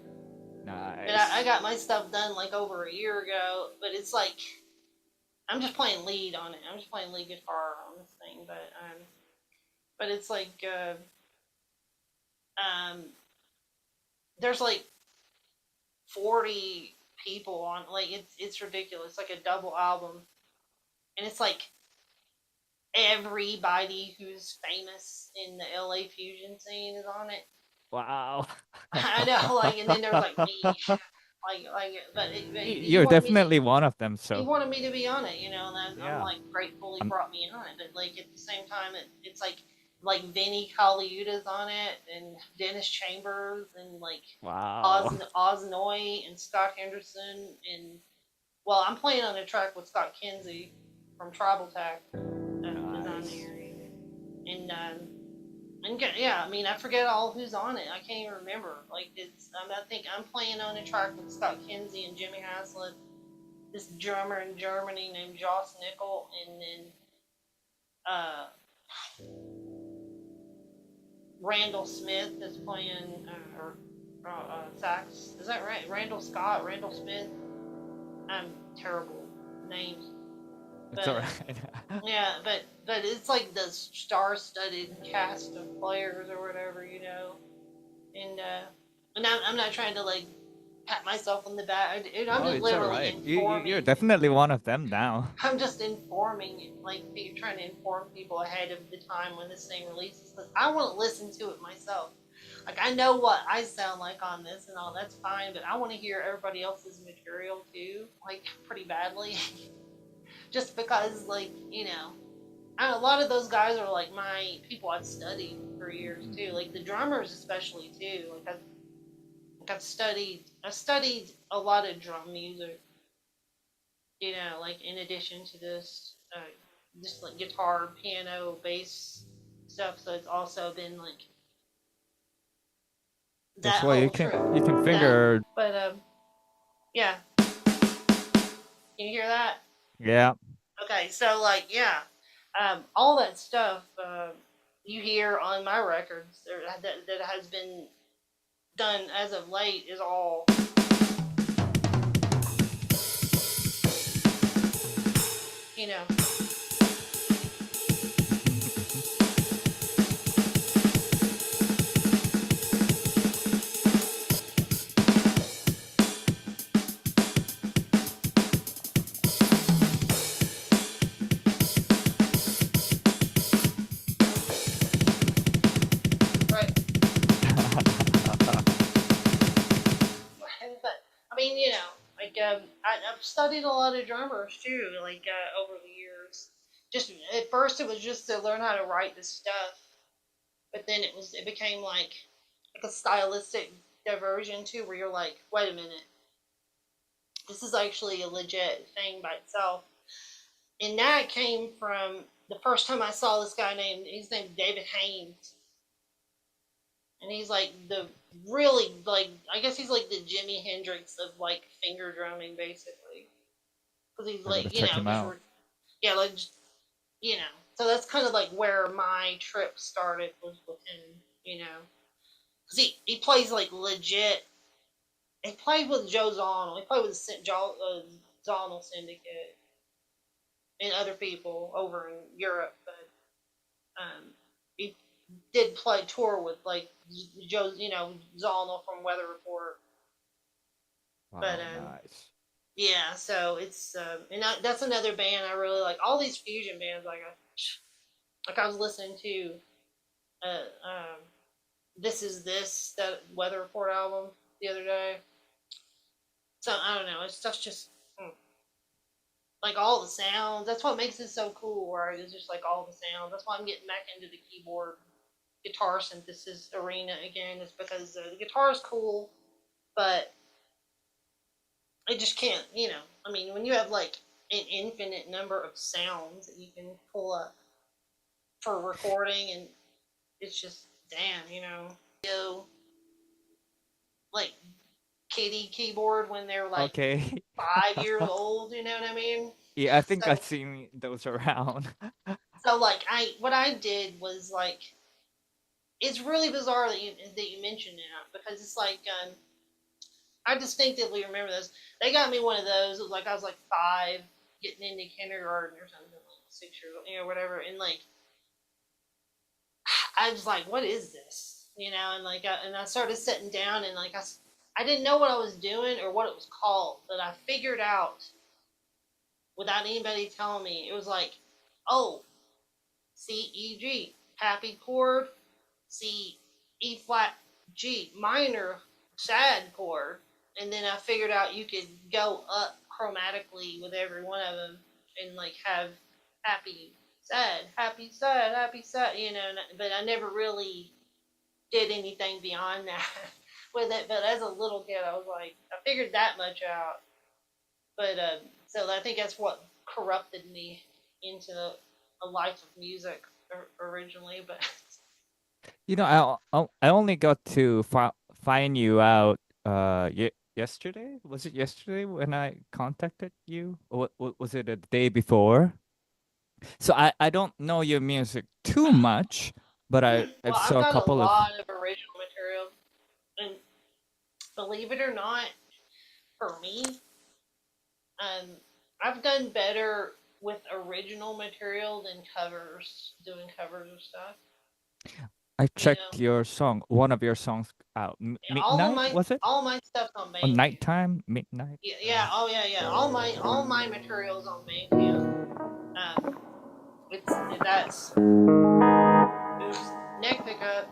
Nice. And I got my stuff done like over a year ago, but it's like I'm just playing lead on it. I'm just playing lead guitar on this thing, but it's like there's like 40 people on, like it's ridiculous, like a double album, and it's like everybody who's famous in the LA fusion scene is on it. Wow. I know, like, and then there's like me, but you're definitely one of them. he So wanted me to be on it, and yeah. I'm like grateful he brought me on it. But like at the same time, it's like Vinny Colaiuta's on it, and Dennis Chambers, and like wow. Oz Noy and Scott Henderson, and well, I'm playing on a track with Scott Kinsey from Tribal Tack is on there, and yeah, I mean, I forget all who's on it. I can't even remember. Like, I think I'm playing on a track with Scott Kinsey and Jimmy Haslett, this drummer in Germany named Joss Nickel, and then Randall Smith is playing sax. Is that right? Randall Smith. I'm terrible names. It's all right. Yeah, but it's like the star-studded cast of players or whatever, and I'm not trying to like pat myself on the back. I'm just literally informing. You're definitely one of them now. I'm just informing, like trying to inform people ahead of the time when this thing releases, because I want to listen to it myself. Like, I know what I sound like on this and all, that's fine, but I want to hear everybody else's material too, like pretty badly. Just because, like, a lot of those guys are like my people I've studied for years too. Like the drummers especially too. Like I've studied a lot of drum music. Like in addition to this, just like guitar, piano, bass stuff. So it's also been like That's that why whole you can finger. But yeah. Can you hear that? Yeah. Okay, so like all that stuff you hear on my records that has been done as of late is all you know. I've studied a lot of drummers too, like over the years. Just at first, it was just to learn how to write the stuff, but then it became like a stylistic diversion too, where you're like, wait a minute, this is actually a legit thing by itself. And that came from the first time I saw this guy he's named David Haynes, and he's like the really, like, I guess he's like the Jimi Hendrix of like finger drumming, basically, because he's like, check him out. Yeah, like, so that's kind of like where my trip started, was with him, because he plays like legit. He played with Joe Zonal. He played with the Zonal Syndicate and other people over in Europe, but he did play tour with like Joe, Zonal from Weather Report. Wow, but nice. Yeah, so it's and that's another band I really like. All these fusion bands, like I was listening to, that Weather Report album the other day. So I don't know, it's stuff's just like all the sounds. That's what makes it so cool, right? It's just like all the sounds. That's why I'm getting back into the keyboard guitar synthesis arena again. Is because the guitar is cool, but it just can't, I mean, when you have like an infinite number of sounds that you can pull up for recording, and it's just, damn, like kiddie keyboard when they're like Okay. 5 years old. You know what I mean? Yeah, I think I've So seen those around. like what I did was like it's really bizarre that you mentioned that because it's like I distinctively remember this. They got me one of those. It was like I was like 5, getting into kindergarten or something, like 6 years old, whatever. And like I was like, what is this? And like I started sitting down and like I didn't know what I was doing or what it was called, but I figured out without anybody telling me. It was like, oh, C E G, happy chord, C E flat G minor, sad chord, and then I figured out you could go up chromatically with every one of them and like have happy sad, happy sad, happy sad, but I never really did anything beyond that with it. But as a little kid, I was like, I figured that much out. But so I think that's what corrupted me into a life of music originally. But I only got to find you out yesterday. Was it yesterday when I contacted you? Or was it a day before? So I don't know your music too much, but I've well, I've saw a got a couple of. lot of original material, and believe it or not, for me, um, I've done better with original material than doing covers of stuff. I You checked know, your song, one of your songs out. Midnight, was it? all my stuff's on On Bandcamp. nighttime, midnight. Yeah, yeah, oh yeah, yeah. All my materials on Bandcamp. Um, that's oops, neck pickup.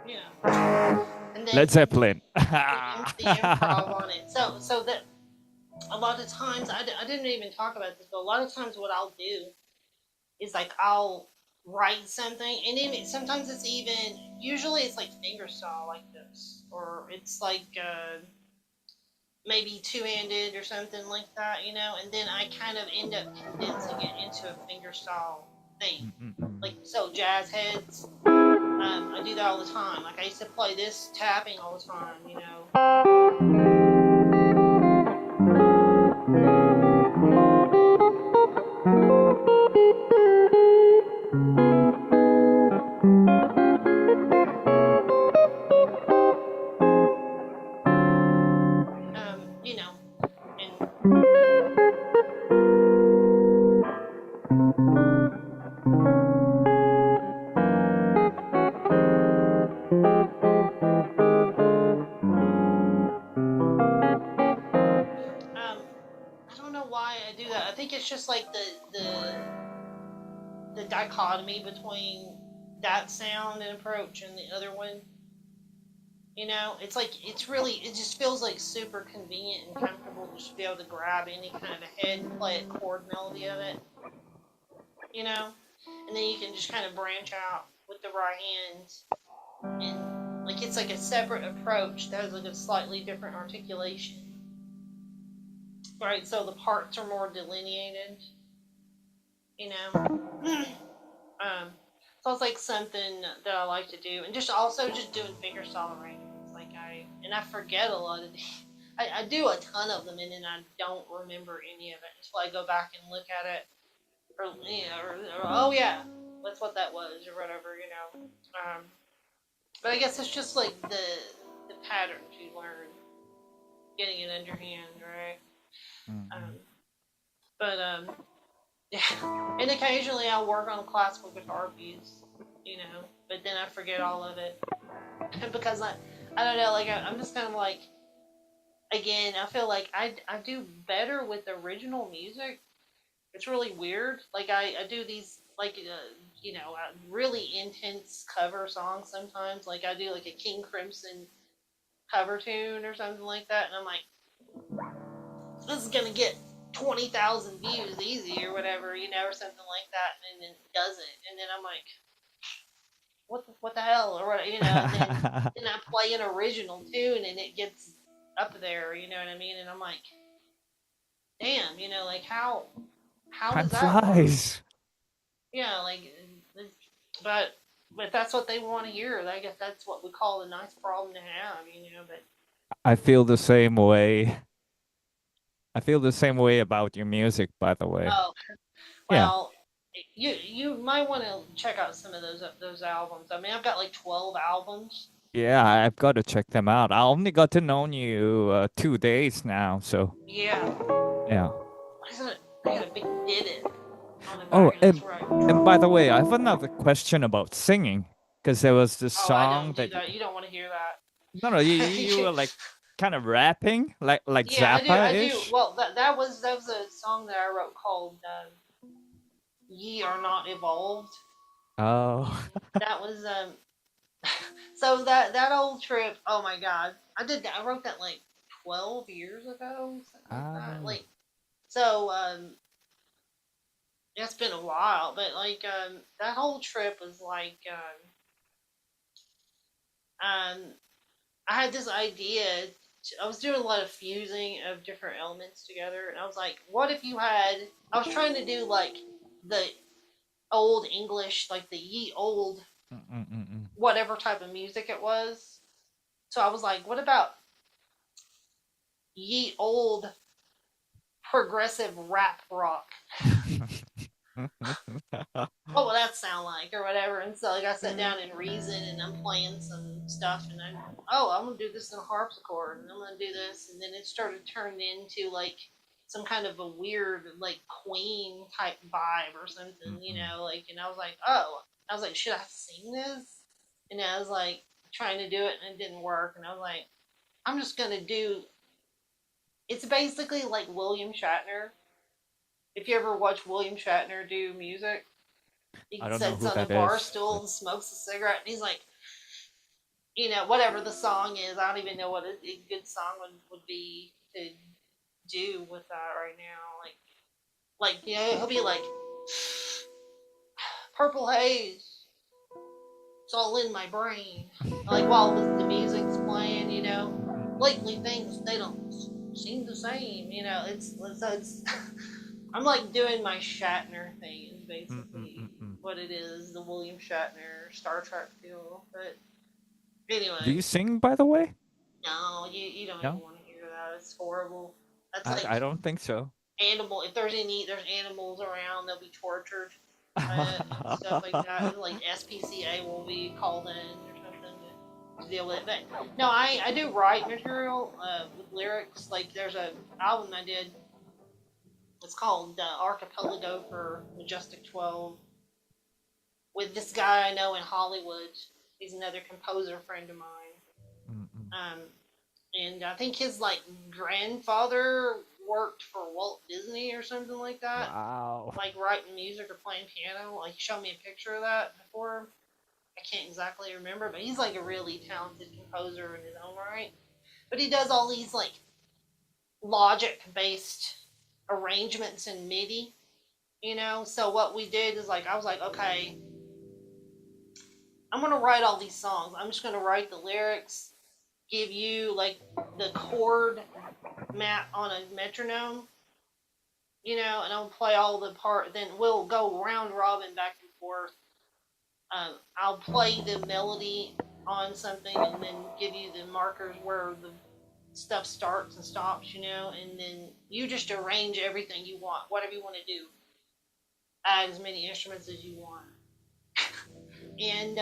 You know, and then Led Zeppelin. the improv on it. So that a lot of times I didn't even talk about this, but a lot of times what I'll do is like I'll write something, and then sometimes it's even usually it's like fingerstyle like this, or it's like maybe two-handed or something like that, and then I kind of end up condensing it into a fingerstyle thing, like so jazz heads. I do that all the time. Like I used to play this tapping all the time. You know, and I don't know why I do that. I think it's just like the dichotomy between that sound and approach and the other one. It's like it just feels like super convenient and comfortable to just be able to grab any kind of a head and play a chord melody of it. And then you can just kind of branch out with the right hands, and like it's like a separate approach that has like a slightly different articulation. Right, so the parts are more delineated, you know. So it's like something that I like to do, and just also just doing fingerstyle arrangements. Like I forget a lot of these. I do a ton of them, and then I don't remember any of it until I go back and look at it, or oh yeah, that's what that was, or whatever. But I guess it's just like the patterns you learn, getting it underhand, right? Um, but yeah, and occasionally I'll work on a classical guitar piece, but then I forget all of it because I don't know, like I'm just kind of like again, I feel like I do better with original music. It's really weird. Like I do these like really intense cover songs sometimes. Like I do like a King Crimson cover tune or something like that, and I'm like, this is gonna get 20,000 views easy or whatever, or something like that, and then it doesn't, and then I'm like, what the hell, or what, and then I play an original tune and it gets up there, you know what I mean, and I'm like, damn, like how Time does that work? flies. Yeah, like, but if that's what they want to hear, I guess that's what we call a nice problem to have, But I feel the same way. I feel the same way about your music, by the way. oh, Yeah. well, you might want to check out some of those albums. I mean, I've got like 12 albums. Yeah, I've got to check them out. I only got to know you 2 days now, so Yeah, yeah. I got a big did it on the Oh, back of this right and by the drum. way, I have another question about singing, because there was this Oh, I song don't do that that. You don't want to hear no, no, you that. were like kind of rapping, like Yeah, I do. I do. Zappa-ish. Well, that was a song that I wrote called "Ye Are Not Evolved," Oh, and that was So that old trip. Oh my God, I did that. I wrote that like 12 years ago, something like that. oh, Like so, it's been a while, but like that whole trip was like I had this idea. I was doing a lot of fusing of different elements together, and I was like, what if you had? I was trying to do like the old English, like the ye old mm-mm-mm-mm. whatever type of music it was. So I was like, what about ye old progressive rap rock? What would that sound like or whatever? And so like I sat down and reasoned and I'm playing some stuff and I'm gonna do this in a harpsichord and I'm gonna do this and then it started turning into like some kind of a weird like Queen type vibe or something, Mm-mm. like and I was like, should I sing this? And I was like trying to do it and it didn't work and I was like, I'm just gonna do it's basically like William Shatner. If you ever watch William Shatner do music, I he don't know sits who on a that bar is, stool but and smokes a cigarette, and he's like, whatever the song is, I don't even know what a good song would be to do with that right now. Like he'll be like, "Purple haze, it's all in my brain." Like while the music's playing, mm-mm-mm. lately things they don't seem the same. It's I'm like doing my Shatner thing is basically Mm-mm-mm-mm. what it is, the William Shatner Star Trek deal. But Do anyway, you sing, by the way? no, you don't even No, want to hear that. It's horrible. That's like I don't think so. animal. If there's animals around, they'll be tortured and stuff like that. Like SPCA will be called in or something to deal with it. But no, I do write material with lyrics. Like there's a album I did. It's called Archipelago for Majestic 12 with this guy I know in Hollywood. He's another composer friend of mine. Mm-mm. Um, and I think his like grandfather worked for Walt Disney or something like that, Wow. like writing music or playing piano. Like he showed me a picture of that before. I can't exactly remember, but he's like a really talented composer in his own right. But he does all these like logic based arrangements in MIDI. So what we did is like I was like, okay, I'm gonna write all these songs. I'm just gonna write the lyrics, give you like the chord map on a metronome, and I'll play all the part. Then we'll go round robin back and forth. I'll play the melody on something and then give you the markers where the stuff starts and stops, and then you just arrange everything you want, whatever you want to do. Add as many instruments as you want. And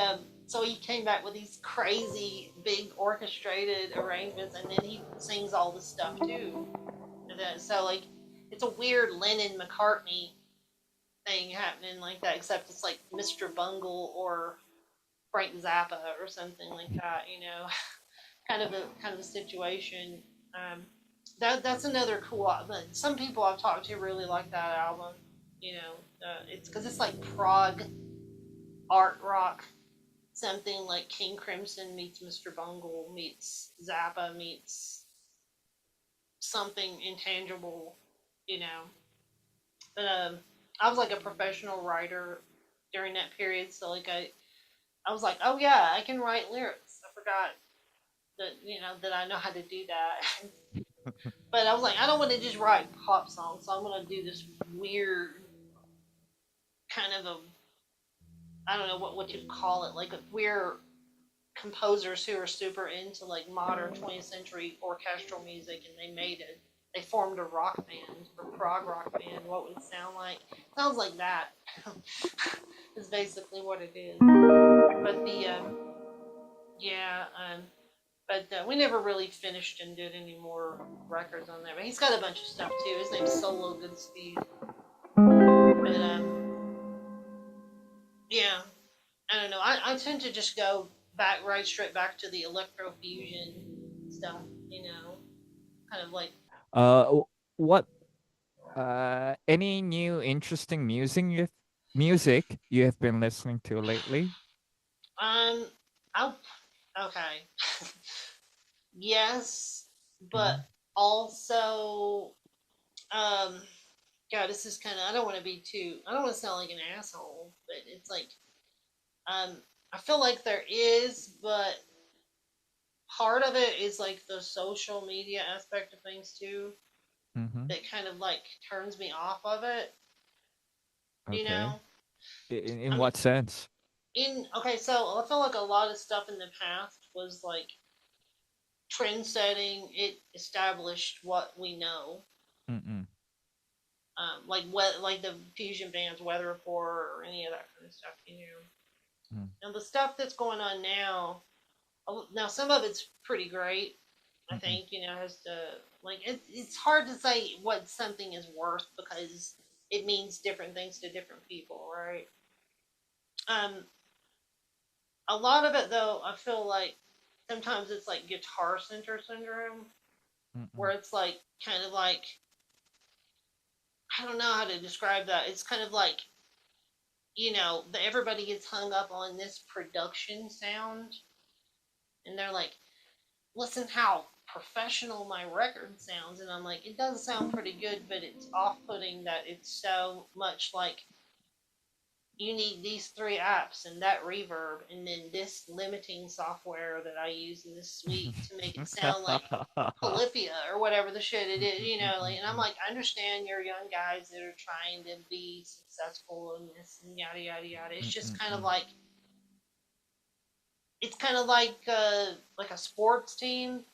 so he came back with these crazy, big orchestrated arrangements, and then he sings all this stuff too. So like, it's a weird Lennon McCartney thing happening like that, except it's like Mr. Bungle or Frank Zappa or something like that. Kind of a situation. that's another cool. But some people I've talked to really like that album. You know, it's because it's like prog art rock, something like King Crimson meets Mr. Bungle meets Zappa meets something intangible. You know, but I was like a professional writer during that period, so like I was like, oh yeah, I can write lyrics. I forgot that that I know how to do that. But I was like, I don't want to just write pop songs, so I'm gonna do this weird kind of a I don't know what you'd call it, like a weird composers who are super into like modern 20th century orchestral music, and they formed a rock band or prog rock band. What would it sound like? Sounds like that. Is basically what it is. But the yeah, but we never really finished and did any more records on that. But he's got a bunch of stuff too. His name's Solo Goodspeed. But yeah, I don't know. I tend to just go back right straight back to the electrofusion stuff. Kind of like What any new interesting music you have been listening to lately? um, I okay, yes, but Mhm. also God, this is kind of I don't want to be too I don't want to sound like an asshole, but it's like um I feel like there is, but part of it is like the social media aspect of things too Mhm. that kind of like turns me off of it. You Okay. know, In I mean, what sense? so I feel like a lot of stuff in the past was like trend setting. It established what we know, Mm-mm. like what like the fusion bands, Weather Report, or any of that kind of stuff. Mm. And the stuff that's going on now some of it's pretty great. I Mm-mm. think has to like it's hard to say what something is worth because it means different things to different people, right? Um, a lot of it though, I feel like sometimes it's like guitar center syndrome, where Mm-mm. it's like kind of like I don't know how to describe that. It's kind of like everybody gets hung up on this production sound, and they're like, listen how professional my record sounds, and I'm like, it does sound pretty good, but it's off-putting that it's so much like you need these three apps and that reverb and then this limiting software that I use in this suite to make it sound like Polyphia or whatever the shit it is, like, and I'm like, I understand you're young guys that are trying to be successful in this and yada yada yada. It's just kind of Mm-mm. like it's kind of like a sports team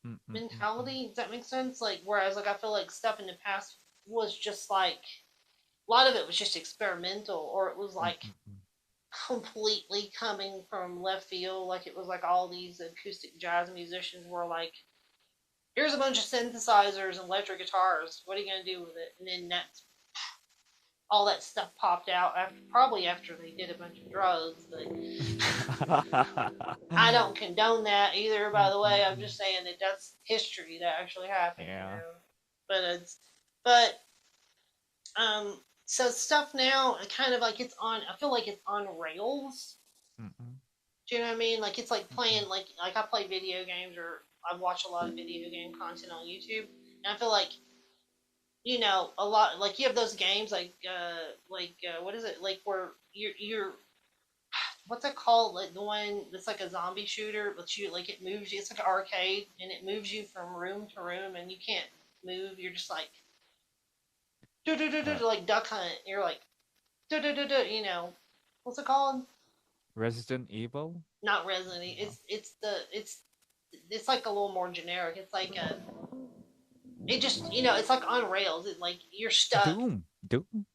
Mm-mm. mentality. Does that make sense? Like whereas like I feel like stuff in the past was just like a lot of it was just experimental or it was like Mm-mm. completely coming from left field. Like it was like all these acoustic jazz musicians were like, here's a bunch of synthesizers and electric guitars. What are you gonna do with it? And then that's all that stuff popped out after probably after they did a bunch of drugs. But I don't condone that either. By the way, I'm Mm-mm. just saying that that's history that actually happened. Yeah. But it's but so stuff now kind of like it's on. I feel like it's on rails. Mm-mm. Do you know what I mean? Like it's like Mm-mm. playing like I play video games or I watch a lot of video game content on YouTube, and I feel like a lot like you have those games what is it like where you're what's it called like the one that's like a zombie shooter but you like it moves you it's like an arcade and it moves you from room to room and you can't move you're just like do do do Uh, do like duck hunt you're like do do do do what's it called Resident Evil? not Resident Evil. No. It's like a little more generic it's like a it just it's like on rails it like you're stuck. Doom. Doom.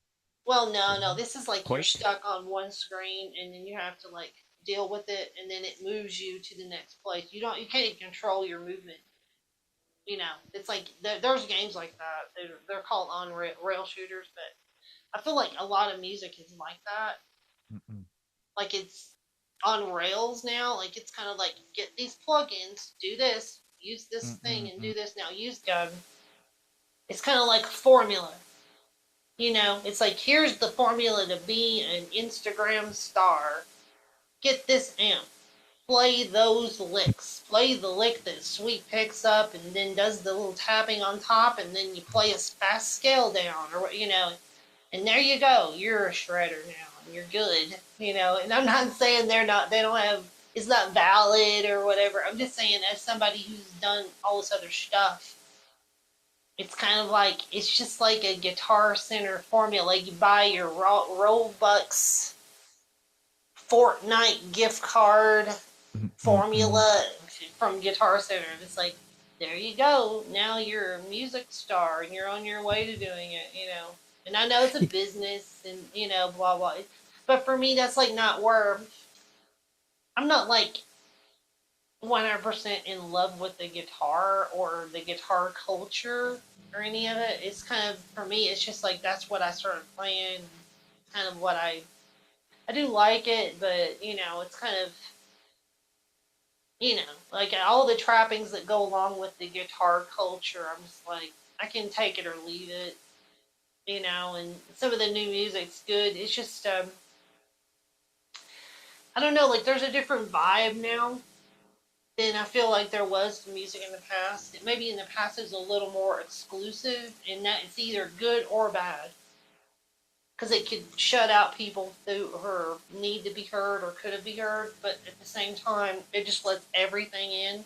Well, no, this is like you're Quake. stuck on one screen and then you have to like deal with it and then it moves you to the next place. You can't even control your movement. It's like there's games like that. They're called on rail shooters, but I feel like a lot of music is like that. Mm-mm. Like it's on rails now. Like it's kind of like get these plugins, do this, use this thing, and Mm-mm. do this now. Use God. It's kind of like formula. You know, it's like, here's the formula to be an Instagram star. Get this amp. Play those licks. Play the lick that Sweet picks up and then does the little tapping on top, and then you play a fast scale down, or, you know, and there you go. You're a shredder now, and you're good, you know. And I'm not saying they don't have, it's not valid or whatever. I'm just saying, as somebody who's done all this other stuff, it's kind of like, it's just like a Guitar Center formula. Like, you buy your Robux Fortnite gift card formula from Guitar Center. And it's like, there you go. Now you're a music star and you're on your way to doing it, you know. And I know it's a business and, you know, blah, blah. But for me, that's like not where, I'm not like 100% in love with the guitar or the guitar culture or any of it. It's kind of, for me, it's just like, that's what I started playing, kind of what I do like it, but, you know, it's kind of, you know, like all the trappings that go along with the guitar culture. I'm just like, I can take it or leave it, you know, and some of the new music's good. It's just, I don't know, like there's a different vibe now than I feel like there was to music in the past. Maybe in the past it was a little more exclusive, and that it's either good or bad. Because it could shut out people who need to be heard or could have been heard, but at the same time, it just lets everything in.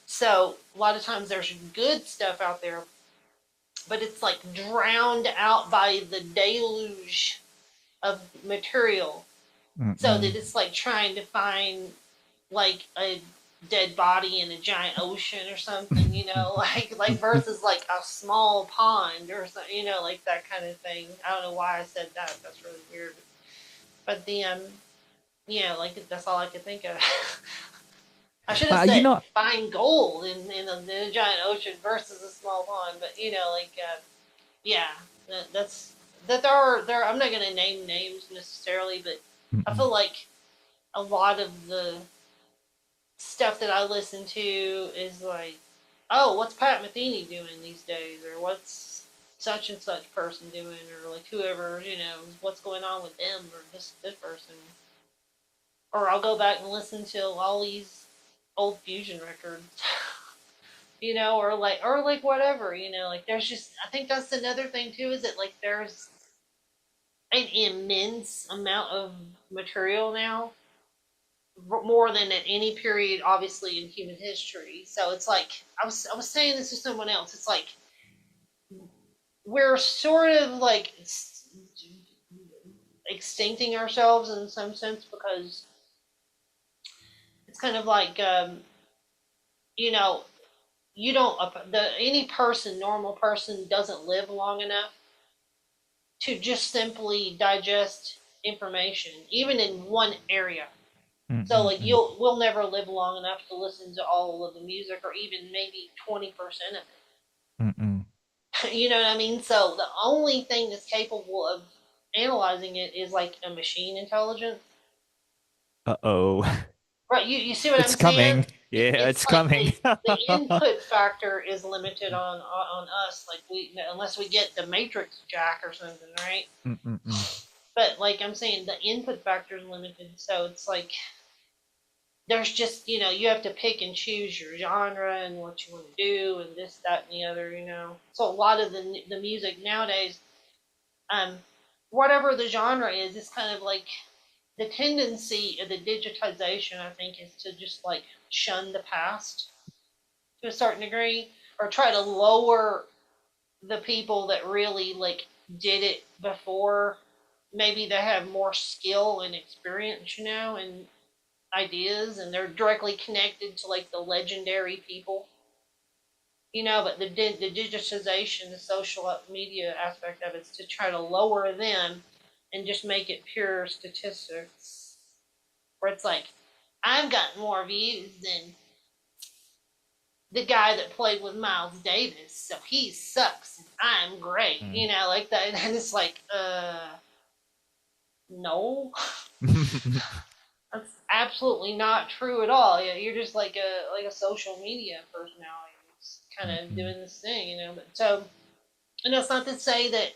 So a lot of times there's good stuff out there, but it's like drowned out by the deluge of material. So that it's like trying to find like a dead body in a giant ocean or something, you know, like versus like a small pond or something, you know, like that kind of thing. I don't know why I said that. That's really weird. But the you know, like that's all I could think of. I should have You said know, find gold in a giant ocean versus a small pond. But you know, like yeah, that's that there. I'm not gonna name names necessarily, but I feel like a lot of the stuff that I listen to is like, oh, what's Pat Metheny doing these days, or what's such and such person doing, or like whoever, you know, what's going on with them, or this person. Or I'll go back and listen to all these old fusion records, you know, or like whatever, you know, like there's just, I think that's another thing too, is that like there's an immense amount of material now, more than at any period, obviously, in human history. So it's like I was saying this to someone else. It's like we're sort of like extincting ourselves in some sense, because it's kind of like you know, you don't any person, normal person, doesn't live long enough to just simply digest information, even in one area. So like we'll never live long enough to listen to all of the music, or even maybe 20% of it. You know what I mean? So the only thing that's capable of analyzing it is like a machine intelligence. Uh-oh. Right, you see what I'm It's saying? coming. Yeah, It's it's like coming. the input factor is limited on us, like we, unless we get the matrix jack or something, right? But like I'm saying, the input factor is limited, so it's like there's just, you know, you have to pick and choose your genre and what you want to do and this, that, and the other, you know. So a lot of the music nowadays, whatever the genre is, it's kind of like the tendency of the digitization, I think, is to just like shun the past to a certain degree, or try to lower the people that really like did it before. Maybe they have more skill and experience, you know, and ideas, and they're directly connected to like the legendary people, you know. But the digitization, the social media aspect of it, is to try to lower them and just make it pure statistics, where it's like, I've got more views than the guy that played with Miles Davis, so he sucks and I'm great, you know, like that. And it's like, no. That's absolutely not true at all. Yeah, you're just like a social media personality, just kind of doing this thing, you know. But so And that's not to say that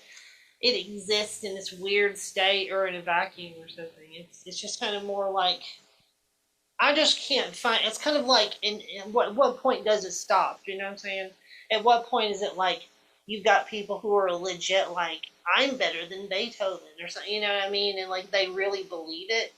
it exists in this weird state or in a vacuum or something. It's just kind of more like I just can't find. It's kind of like in what point does it stop? Do you know what I'm saying? At what point is it like you've got people who are legit like I'm better than Beethoven or something? You know what I mean? And like they really believe it.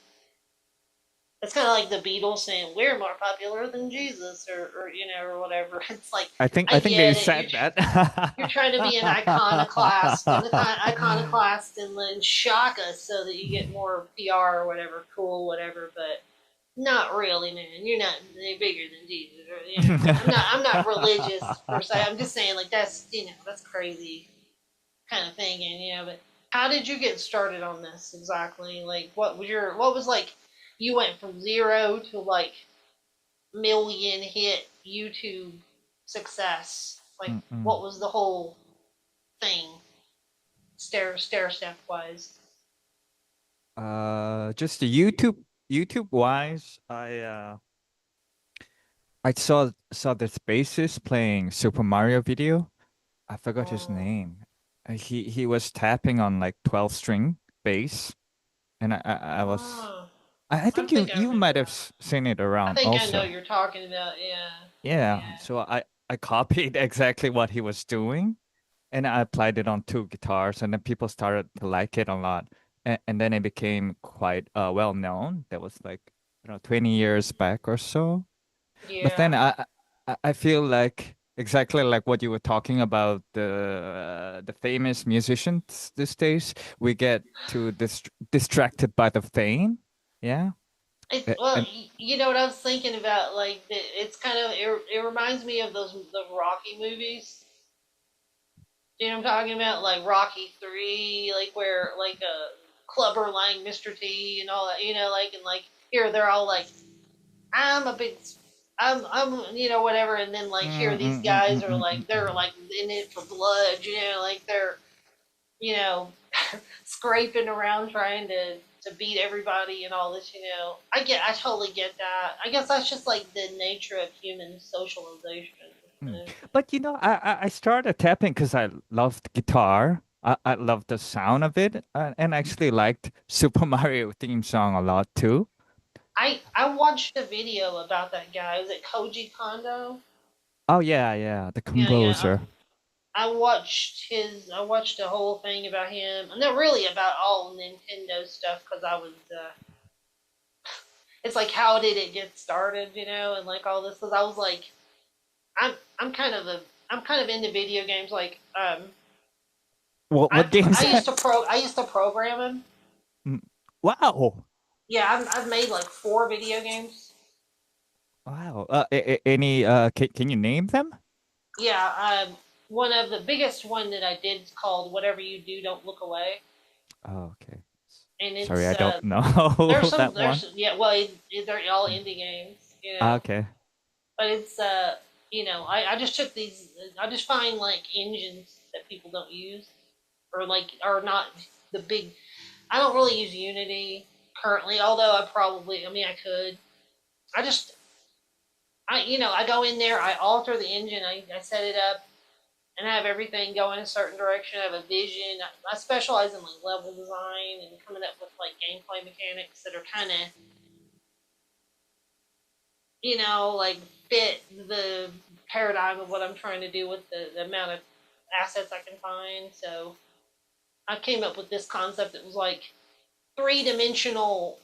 It's kind of like the Beatles saying we're more popular than Jesus or you know or whatever. It's like I I think they get it. said that. You're trying to be an iconoclast and iconoclast and then shock us so that you get more PR or whatever, cool, whatever. But not really, man. You're not bigger than Jesus. Or, you know, I'm not religious per se. I'm just saying, like that's you know that's crazy kind of thinking, you know. But how did you get started on this exactly? Like, what was like? You went from zero to like million hit YouTube success. Like, Mm-mm. what was the whole thing, stair step wise? Just the YouTube wise, I saw this bassist playing Super Mario video. I forgot his Oh, name. He was tapping on like 12 string bass, and I was oh, I I think think I you might remember have that. seen it I around think I know also. you're talking about. Yeah, Yeah, yeah. so I copied exactly what he was doing, and I applied it on two guitars, and then people started to like it a lot, and then it became quite well known. That was like 20 years back or so. But then Yeah. I feel like exactly like what you were talking about the famous musicians these days, we get too distracted by the fame. Yeah. Well, And you know what I was thinking about? Like, it's kind of it reminds me of the Rocky movies. Do you know what I'm talking about? Like Rocky 3, like where like Clubber Lang, Mr. T, and all that. You know, like and like here they're all like I'm a big, you know, whatever. And then like here, these guys are like, they're like in it for blood, you know, like they're, you know, scraping around trying to beat everybody and all this, you know. I totally get that. I guess that's just like the nature of human socialization. Mm. But I started tapping because I loved guitar. I loved the sound of it, and actually liked Super Mario theme song a lot too. I watched a video about that guy. Was it Koji Kondo? Oh yeah, yeah, the Yeah, yeah. composer. I watched a whole thing about him, and not really about all Nintendo stuff because I was it's like how did it get started, you know, and like all this because I was like I'm I'm kind of a I'm kind of into video games. Like What games? I used to program them. Mm, wow, Yeah, I've made like four video games. wow. Any can you name them? Yeah, one of the biggest one that I did is called "Whatever You Do, Don't Look Away," Oh, okay. and Sorry, it's I don't know that one. yeah well they're all indie games, you know, Okay. but it's you know I just took these I just find like engines that people don't use or like are not the big I don't really use Unity currently, although I mean, I could. I just, you know, I go in there, I alter the engine, I set it up, and I have everything go in a certain direction. I have a vision. I specialize in like level design and coming up with like gameplay mechanics that are kind of, you know, like fit the paradigm of what I'm trying to do with the amount of assets I can find. So I came up with this concept that was like three-dimensional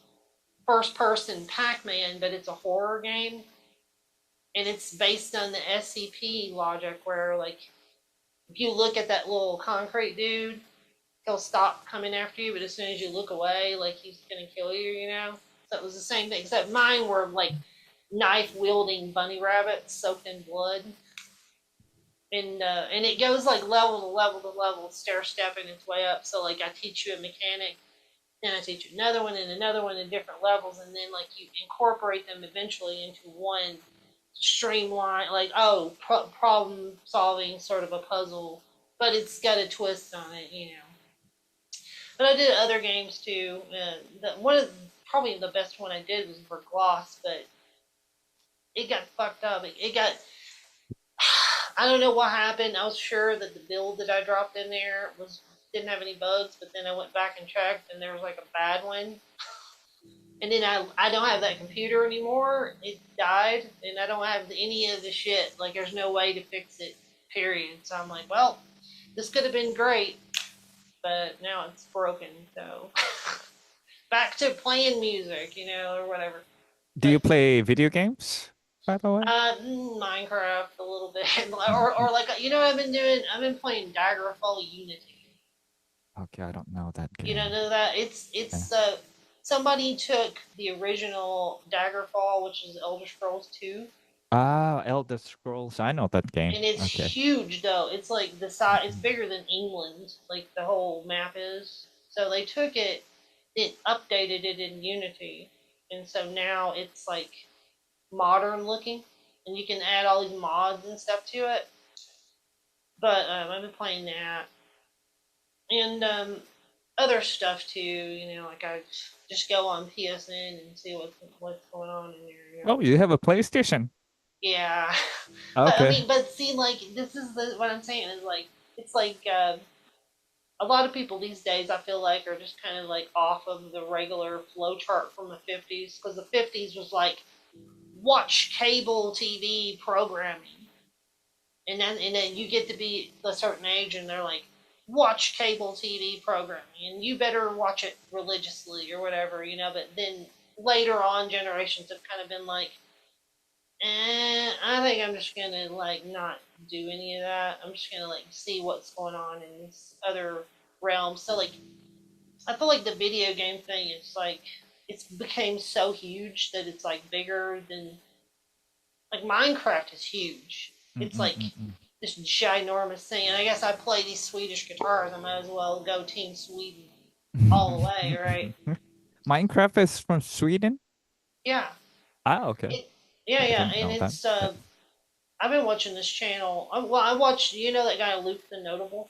first person Pac-Man, but it's a horror game, and it's based on the SCP logic, where like if you look at that little concrete dude, he'll stop coming after you, but as soon as you look away, like he's gonna kill you, you know. So it was the same thing, except mine were like knife wielding bunny rabbits soaked in blood, and it goes like level to level to level, stair stepping its way up. So like I teach you a mechanic, then I teach you another one in different levels, and then like you incorporate them eventually into one streamline, like problem solving sort of a puzzle, but it's got a twist on it, you know. But I did other games too. One of probably the best one I did was for Gloss, but it got fucked up. It got I don't know what happened. I was sure that the build that I dropped in there was didn't have any bugs, but then I went back and checked, and there was like a bad one. And then I don't have that computer anymore. It died, and I don't have any of the shit. Like, there's no way to fix it. Period. So I'm like, well, this could have been great, but now it's broken. So back to playing music, or whatever. Do But you play video games, by the way? Minecraft a little bit, Mm. or like I've been doing. I've been playing Daggerfall Unity. Okay, I don't know that You don't game. know that Yeah. somebody took the original Daggerfall, which is Elder Scrolls 2, Ah, Elder Scrolls. I know that game. and it's Okay. huge though. It's like the size. It's Mhm. bigger than England. Like the whole map is. So they took it updated it in Unity, and so now it's like modern looking, and you can add all these mods and stuff to it. But I've been playing that, and other stuff too. Like I just go on PSN and see what's going on in there. Oh, you have a PlayStation. Yeah, but I Okay. mean, but see, like this is what I'm saying is like it's like a lot of people these days I feel like are just kind of like off of the regular flow chart from the 50s, because the 50s was like watch cable TV programming, and then you get to be a certain age and they're like watch cable TV programming and you better watch it religiously or whatever, but then later on generations have kind of been like, I think I'm just gonna like not do any of that. I'm just gonna like see what's going on in this other realm. So like I feel like the video game thing is like it's became so huge that it's like bigger than like Minecraft is huge. It's like Mm-mm-mm-mm. this ginormous thing. And I guess I play these Swedish guitars. I might as well go Team Sweden all the way, right? Minecraft is from Sweden? Yeah. Ah, okay. It, yeah, I yeah. didn't And know that. it's, Yeah. I've been watching this channel. Well, I watched, that guy Luke the Notable?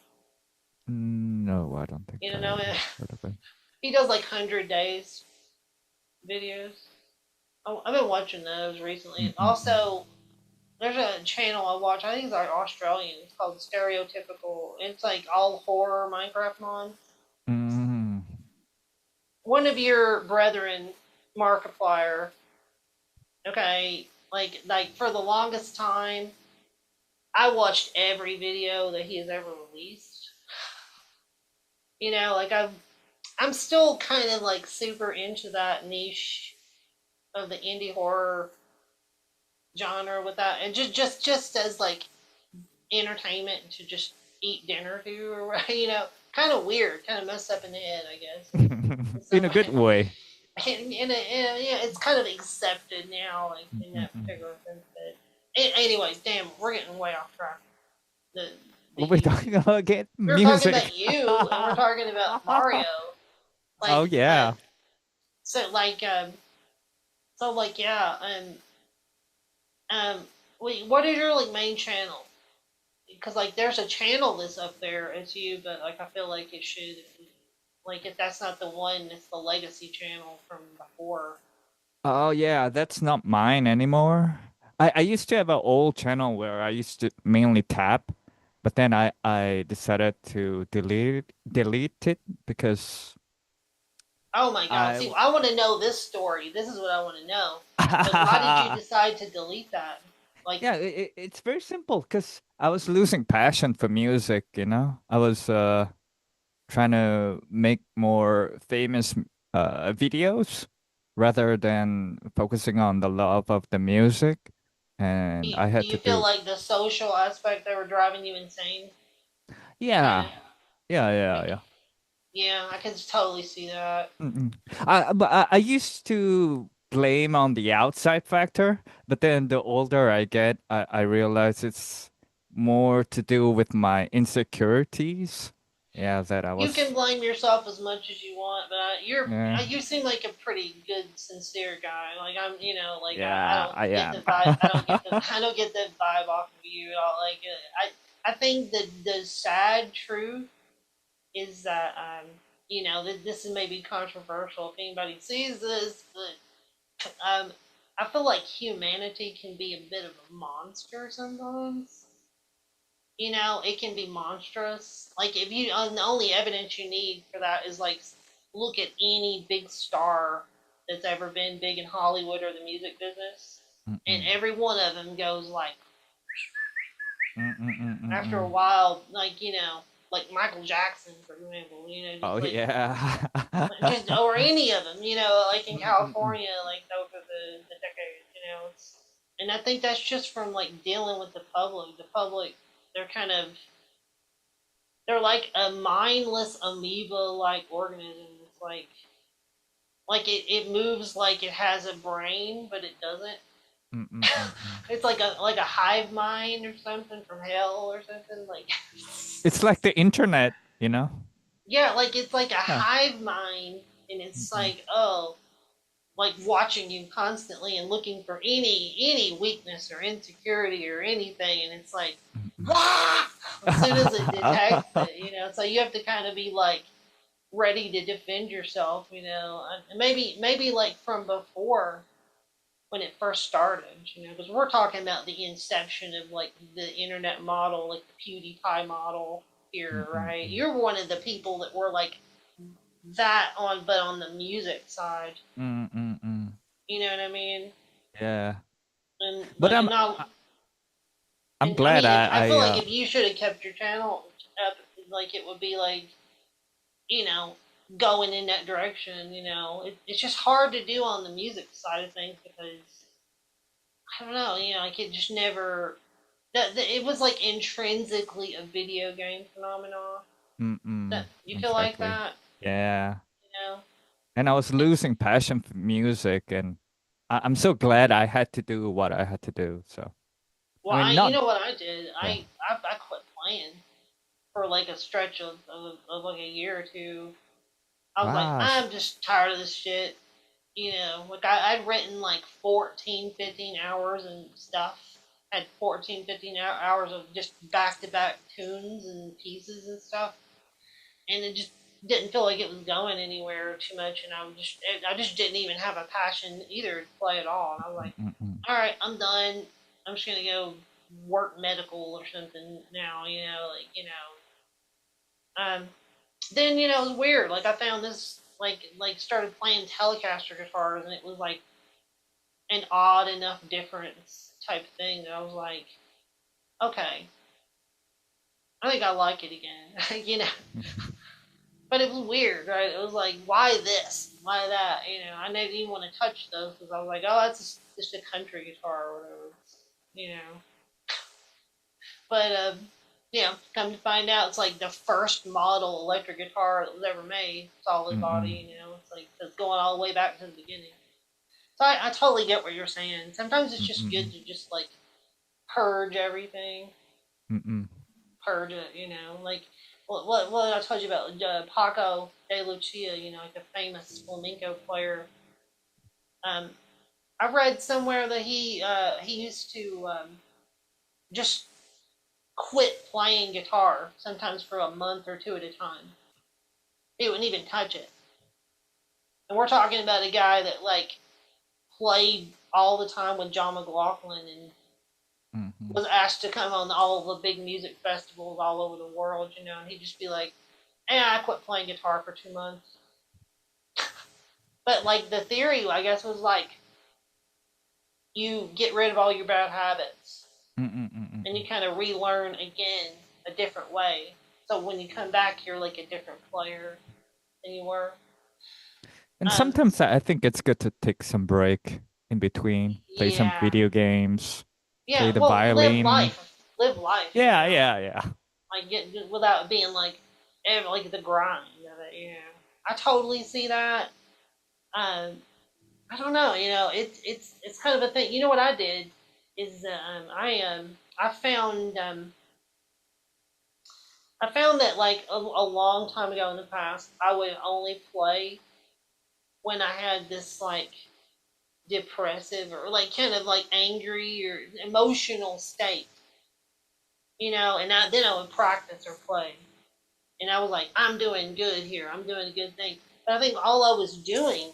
No, I don't think You I know, heard of it. he does like 100 days videos. I've been watching those recently. Mm-mm-mm. Also, there's a channel I watch. I think it's like Australian. It's called Stereotypical. It's like all horror Minecraft mods. Mm. One of your brethren, Markiplier, okay, like for the longest time, I watched every video that he has ever released. Like I'm still kind of like super into that niche of the indie horror genre with that, and just as like entertainment to just eat dinner to, or kind of weird, kind of messed up in the head, I guess, in In some a good way. way. Yeah, it's kind of accepted now, like in that Mm-mm-mm. particular sense. But anyways, damn, we're getting way off track. The the What we you. talking about again? We were talking Music. about you, and we're talking about Mario. Oh Like, yeah. so like yeah, wait, what is your like main channel? Because like there's a channel that's up there, it's you, but like I feel like it should, like if that's not the one, it's the legacy channel from before. Oh yeah, that's not mine anymore. I used to have an old channel where I used to mainly tap, but then I decided to delete it because Oh my god! I See, I want to know this story. This is what I want to know. Like, why did you decide to delete that? Like, yeah, it's very simple because I was losing passion for music, you know? I was trying to make more famous videos rather than focusing on the love of the music. And I do had you to feel do, like the social aspect they were driving you insane? Kind yeah, of. yeah. Yeah, I could totally see that. Mm-mm. I used to blame on the outside factor, but then the older I get, I realize it's more to do with my insecurities. Yeah, that I You can was. blame yourself as much as you want, but Yeah, you seem like a pretty good, sincere guy. Like I'm, like I yeah, don't I get the am. vibe. I don't get the vibe off of you at all. Like I think the sad truth is that this is maybe controversial if anybody sees this, but I feel like humanity can be a bit of a monster sometimes. you know, it can be monstrous. Like if you, the only evidence you need for that is like look at any big star that's ever been big in Hollywood or the music business, and Mm-mm. every one of them goes like after a Mm-mm-mm-mm-mm. while, like you know, like Michael Jackson, for example, you know, Oh just like yeah. just or any of them, you know, like in Mm-mm-mm. California, like over the decades, you know, it's, and I think that's just from like dealing with the public. The public, they're kind of they're like a mindless amoeba-like organism. It's like it moves like it has a brain, but it doesn't. Mm-mm-mm-mm. It's like a hive mind or something from hell or something like. It's like the internet, you know? Yeah, like it's like a Yeah. hive mind, and it's Mm-mm. like oh, like watching you constantly and looking for any weakness or insecurity or anything, and it's like, Mm-mm. Wah! As soon as it detects it, you know, so you have to kind of be like ready to defend yourself, you know, and maybe like from before when it first started, you know, because we're talking about the inception of like the internet model, like the Pewdiepie model here, right? Mm-mm-mm. You're one of the people that were like that on, but on the music side, Mm-mm-mm. you know what I mean? Yeah. And But like, and now, I'm and I glad mean, if I I feel like if you should have kept your channel up, like it would be like, you know, going in that direction. You know, it's just hard to do on the music side of things because I don't know. You know, like it just never. It was like intrinsically a video game phenomenon. mm-mm, That you feel like exactly. that, Yeah. you know? And I was losing passion for music, and I'm so glad I had to do what I had to do. So, I Well, mean, you not, know what I did? yeah. I quit playing for like a stretch of like a year or two. I was like, Wow. I'm just tired of this shit. You know, like I'd written like 14, 15 hours and stuff. Had 14, 15 hours of just back to back tunes and pieces and stuff. And it just didn't feel like it was going anywhere too much. And I just didn't even have a passion either to play at all. And I was like, Mm-mm-mm. all right, I'm done. I'm just going to go work medical or something now, you know, like, you know. Then, you know, it was weird. Like I found this, like started playing Telecaster guitars and it was like, an odd enough difference type thing that I was like, okay, I think I like it again, you know. But it was weird, right? It was like, why this? Why that? You know, I didn't even want to touch those because I was like, oh, that's just a country guitar or whatever, you know. But you know, come to find out, it's like the first model electric guitar that was ever made, solid Mm-mm. body. You know, it's like it's going all the way back to the beginning. So I totally get what you're saying. Sometimes it's just good Mm-mm. to just like purge everything, Mm-mm. purge it, you know, like what I told you about Paco de Lucia, you know, like the famous flamenco player. Um, I read somewhere that he used to just quit playing guitar sometimes for a month or two at a time. He wouldn't even touch it. And we're talking about a guy that like played all the time with John McLaughlin and Mm-mm. was asked to come on all the big music festivals all over the world, you know, and he'd just be like, "And I quit playing guitar for 2 months." But like the theory, I guess, was like you get rid of all your bad habits Mm-mm. and you kind of relearn again a different way. So when you come back, you're like a different player than you were. And Um, sometimes I think it's good to take some break in between, play some yeah, video games, play yeah. the Well, violin. live life. You Yeah, know, yeah, yeah. like get without being like the grind of it. You know, I totally see that. Um, I don't know. You know, it's kind of a thing. You know what I did is I found that like a long time ago in the past I would only play when I had this like depressive or like kind of like angry or emotional state. You know, and then I would practice or play, and I was like, I'm doing good here. I'm doing a good thing. But I think all I was doing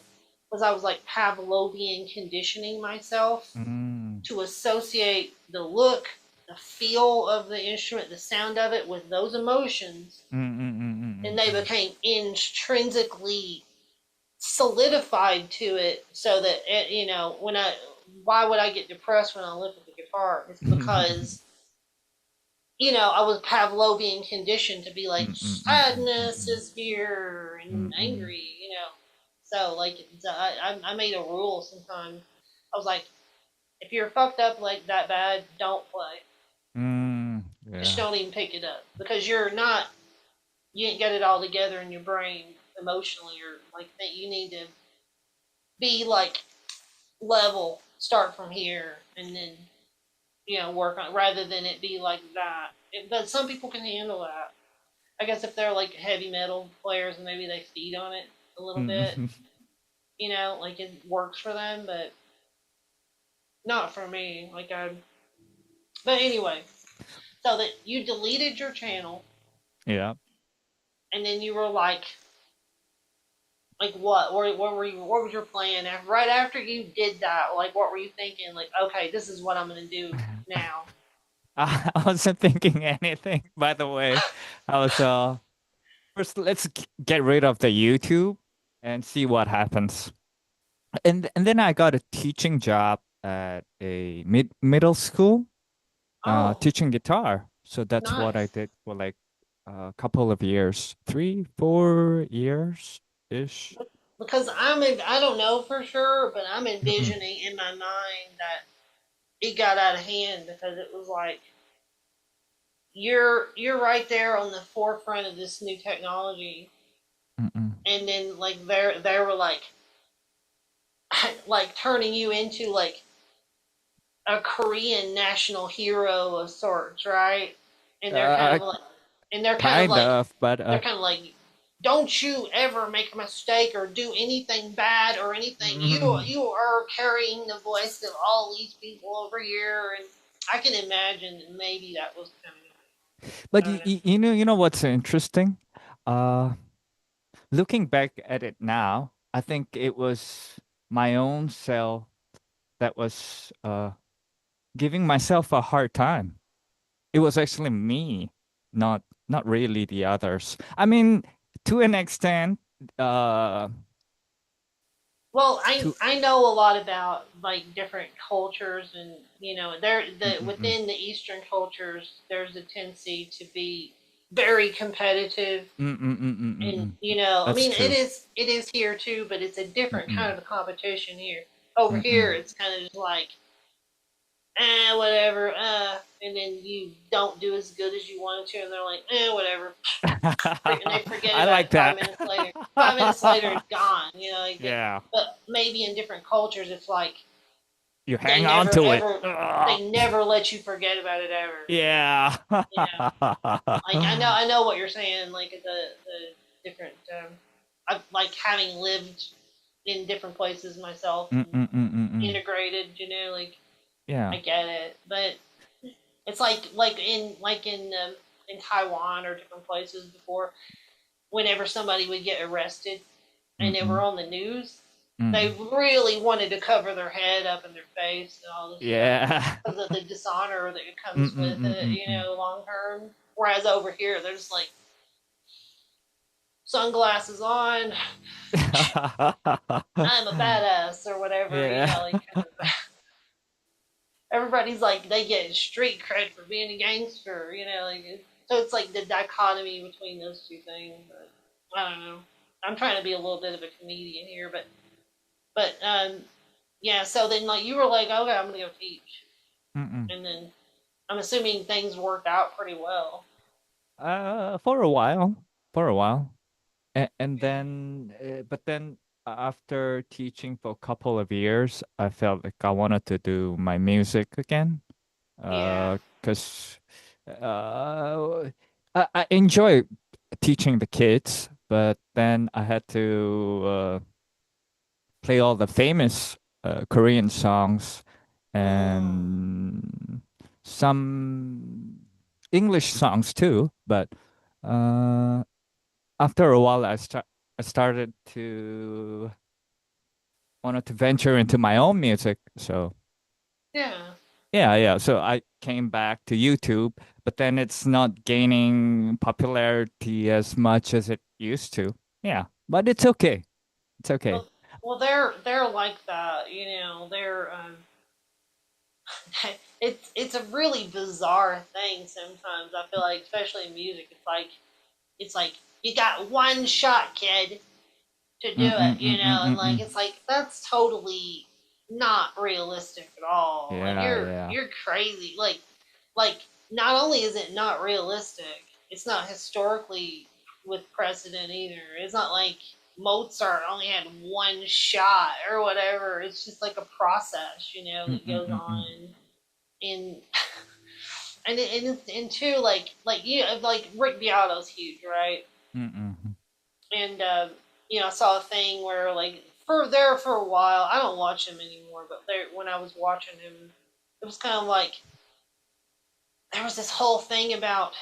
was I was like Pavlovian conditioning myself Mm. to associate the look the feel of the instrument, the sound of it with those emotions, and they became intrinsically solidified to it, so that it, why would I get depressed when I lift the guitar? It's because I was Pavlovian conditioned to be like, sadness is here and angry, So, like, I made a rule sometimes. I was like, if you're fucked up like that bad, don't play. Just Yeah. don't even pick it up. Because you ain't got it all together in your brain emotionally, or like that you need to be like level, start from here, and then, work on, rather than it be like that. But some people can handle that. I guess if they're like heavy metal players and maybe they feed on it a little bit, like it works for them, but not for me. But anyway, so that you deleted your channel, Yeah. and then you were like what? What were you? What was your plan? Right after you did that, like what were you thinking? Like, okay, this is what I'm gonna do now. I wasn't thinking anything, by the way. I was first let's get rid of the YouTube and see what happens. And then I got a teaching job at a middle school, Oh, teaching guitar. So that's what I nice. did for like a couple of years, 3, 4 years ish. Because I don't know for sure, but I'm Mm-mm. envisioning in my mind that it got out of hand, because it was like you're right there on the forefront of this new technology, Mm-mm. and then like they were like like turning you into like a Korean national hero of sorts, right? And they're kind Uh, of like, and they're kind of kind like, of, but they're kind of like, don't you ever make a mistake or do anything bad or anything. You are carrying the voice of all these people over here, and I can imagine that maybe that was kind of. but I don't know. you know what's interesting? Uh, Looking back at it now, I think it was my own self that was giving myself a hard time. It was actually me, not really the others. I mean, to an extent, uh, Well, I to I know a lot about like different cultures, and mm-mm-mm, within the Eastern cultures, there's a tendency to be very competitive, and mm-mm-mm-mm-mm. I That's mean true. it is here too, but it's a different kind Mm-mm, of a competition here. Over here, mm-mm. it's kind of just like, whatever, and then you don't do as good as you wanted to, and they're like, whatever, and they forget I about like it 5 that. minutes later. 5 minutes later, it's gone. Yeah, But maybe in different cultures, it's like you they hang on never to it. ever Ugh. they never let you forget about it ever. Yeah. Like I know what you're saying. Like the different. I like having lived in different places myself and Mm-mm-mm-mm-mm. integrated. Like Yeah. I get it, but it's like in Taiwan or different places before. Whenever somebody would get arrested and they were Mm-mm. on the news, they Mm. really wanted to cover their head up and their face and all this stuff Yeah. because of the dishonor that comes with it, Mm-mm-mm-mm-mm. long term. Whereas over here, they're just like sunglasses on, I'm a badass or whatever, Yeah. like kind of. Everybody's like they get street cred for being a gangster, so it's like the dichotomy between those two things. But I don't know. I'm trying to be a little bit of a comedian here, but yeah. So then like you were like, okay, I'm gonna go teach, Mm-mm. and then I'm assuming things worked out pretty well. For a while. For a while. And then, but then after teaching for a couple of years, I felt like I wanted to do my music again. Yeah. 'Cause I enjoy teaching the kids, but then I had to play all the famous Korean songs Mm. and some English songs too. But uh, after a while, I started to wanted to venture into my own music. So Yeah. Yeah. So I came back to YouTube, but then it's not gaining popularity as much as it used to. Yeah, but it's okay. It's okay. Well, they're like that, They're it's a really bizarre thing sometimes. I feel like, especially in music, it's like you got one shot, kid, to do it, and like Mm-mm-mm-mm-mm-mm. it's like that's totally not realistic at all. Like Yeah, you're yeah. you're crazy. Like not only is it not realistic, it's not historically with precedent either. It's not like Mozart only had one shot or whatever. It's just like a process, that goes Mm-mm-mm-mm. on. And and two, like Rick Beato's huge, right? Mm-mm. And I saw a thing where like for a while, I don't watch him anymore, but there when I was watching him, it was kind of like there was this whole thing about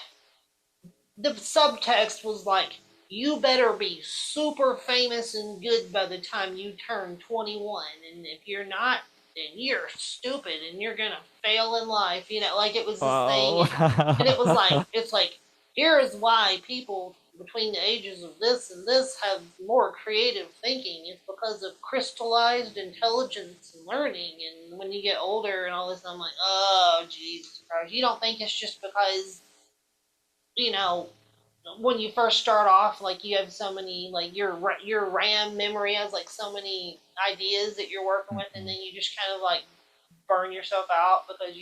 the subtext was like, you better be super famous and good by the time you turn 21, and if you're not, then you're stupid and you're gonna fail in life. Like it was this thing, Oh. and it was like it's like here is why people between the ages of this and this have more creative thinking. It's because of crystallized intelligence and learning. And when you get older and all this, I'm like, oh Jesus Christ! You don't think it's just because you know when you first start off, like you have so many, like your RAM memory has like so many ideas that you're working with, and then Mm-mm. you just kind of like burn yourself out because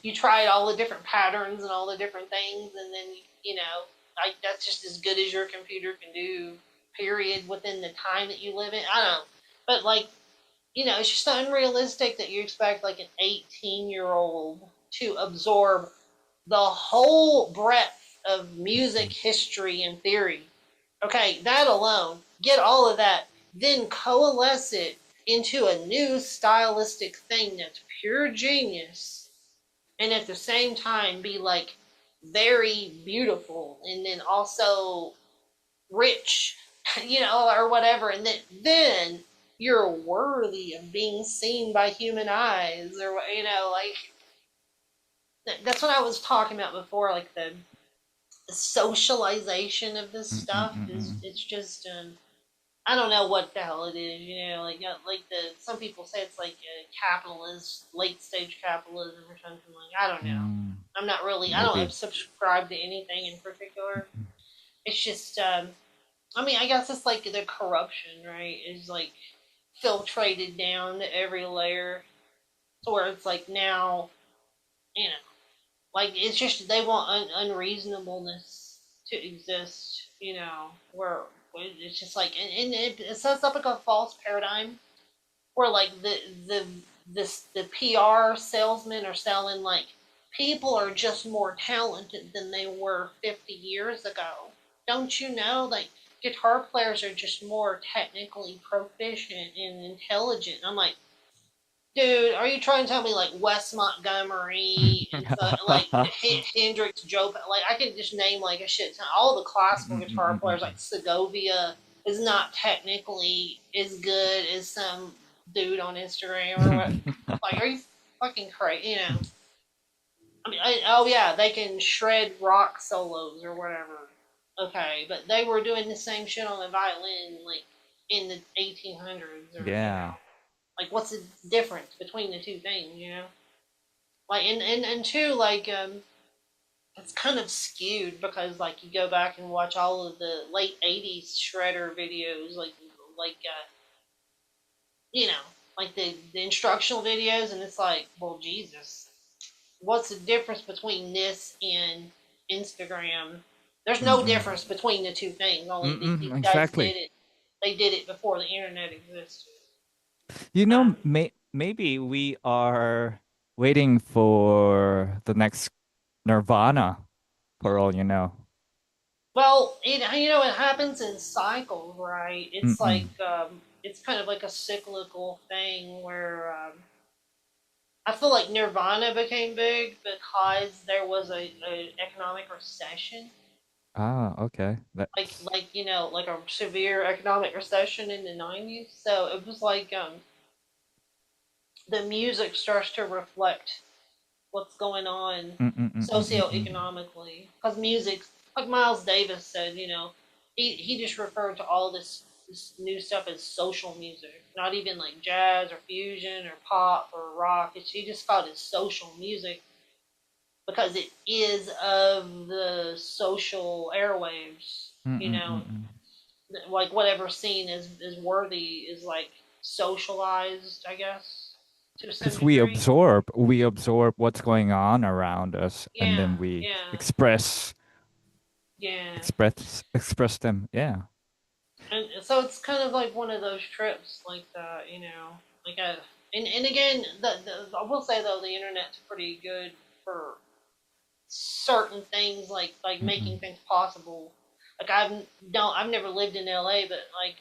you tried all the different patterns and all the different things, and then like that's just as good as your computer can do. Period. Within the time that you live in, I don't know, but like it's just unrealistic that you expect like an 18-year-old to absorb the whole breadth of music history and theory. Okay, that alone, get all of that, then coalesce it into a new stylistic thing that's pure genius, and at the same time be like very beautiful and then also rich, or whatever, and then you're worthy of being seen by human eyes, or like that's what I was talking about before, like the socialization of this stuff is Mm-mm-mm-mm. it's just I don't know what the hell it is, like the some people say it's like a capitalist, late stage capitalism or something. Like I don't know. Mm, I'm not really. I don't maybe. subscribe to anything in particular. It's just I mean, I guess it's like the corruption, right? Is like filtrated down to every layer to where it's like now, you know, like it's just they want unreasonableness to exist, where it's just like, and it sets up like a false paradigm where like the PR salesmen are selling like people are just more talented than they were 50 years ago. Don't you know? Like guitar players are just more technically proficient and intelligent. I'm like, dude, are you trying to tell me like Wes Montgomery and like Hendrix, Joe? Like I could just name like a shit ton. All the classical guitar players like Segovia is not technically as good as some dude on Instagram or what. Like, are you fucking crazy? I mean, oh yeah, they can shred rock solos or whatever. Okay, but they were doing the same shit on the violin like in the 1800s, or Yeah. like what's the difference between the two things? Like and two, like it's kind of skewed because like you go back and watch all of the late 80s shredder videos, like you know like the instructional videos, and it's like, well, Jesus, what's the difference between this and Instagram? There's no Mm-mm. difference between the two things. Only Mm-mm, these guys exactly. did it. They did it before the internet existed. You know, maybe we are waiting for the next Nirvana, for all you know. Well, it happens in cycles, right? It's Mm-mm. like it's kind of like a cyclical thing where I feel like Nirvana became big because there was a economic recession, Ah, okay. That's like a severe economic recession in the '90s. So it was like the music starts to reflect what's going on socioeconomically. Because music, like Miles Davis said, he just referred to all this new stuff as social music, not even like jazz or fusion or pop or rock. He just called it social music because it is of the social airwaves, like whatever scene is worthy is like socialized, I guess, to some Because degree. we absorb what's going on around us, and Yeah, then we yeah, yeah. express them. Yeah. And so it's kind of like one of those trips like that, like and again, I will say though the internet's pretty good for certain things, like Mm-mm. making things possible. Like I've never lived in LA, but like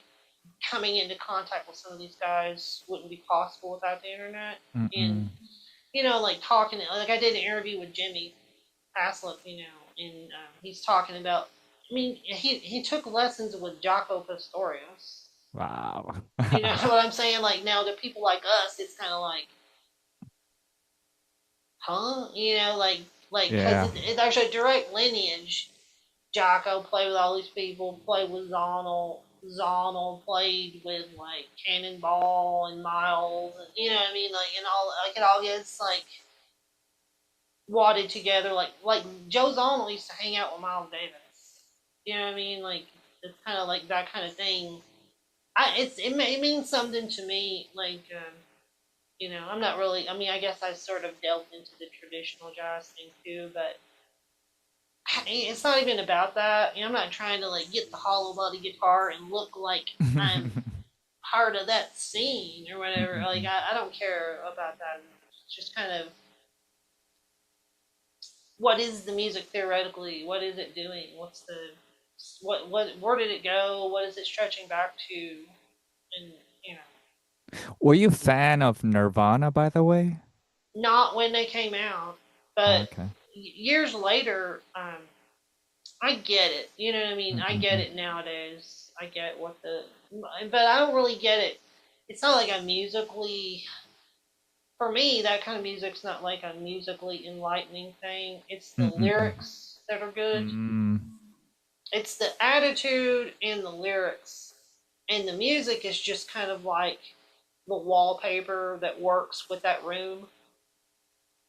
coming into contact with some of these guys wouldn't be possible without the internet. And Mm-mm. like talking, like I did an interview with Jimmy Haslip, and he's talking about. I mean, he took lessons with Jaco Pastorius. Wow. You know what I'm saying? Like now, to people like us, it's kind of like, huh? Like because Yeah. there's a direct lineage. Jaco played with all these people, played with Zonal. Zonal played with like Cannonball and Miles, and you know what I mean, like and all like it all gets like wadded together. Like Joe Zonal used to hang out with Miles Davis. You know what I mean? Like it's kind of like that kind of thing. It means something to me. Like I'm not really. I mean, I guess I sort of delved into the traditional jazz thing too, but it's not even about that. I'm not trying to like get the hollow body guitar and look like I'm part of that scene or whatever. Like Mm-mm. I don't care about that. It's just kind of what is the music theoretically? What is it doing? What's the what where did it go? What is it stretching back to? And you know, Were you a fan of Nirvana, by the way? not when they came out, Oh, but okay. years later, I get it. You know what I mean? I get Mm-mm. it nowadays. I get but I don't really get it. It's not like I'm musically, for me, that kind of music's not like a musically enlightening thing. It's the Mm-mm. lyrics that are good. Mm. It's the attitude and the lyrics. And the music is just kind of like the wallpaper that works with that room.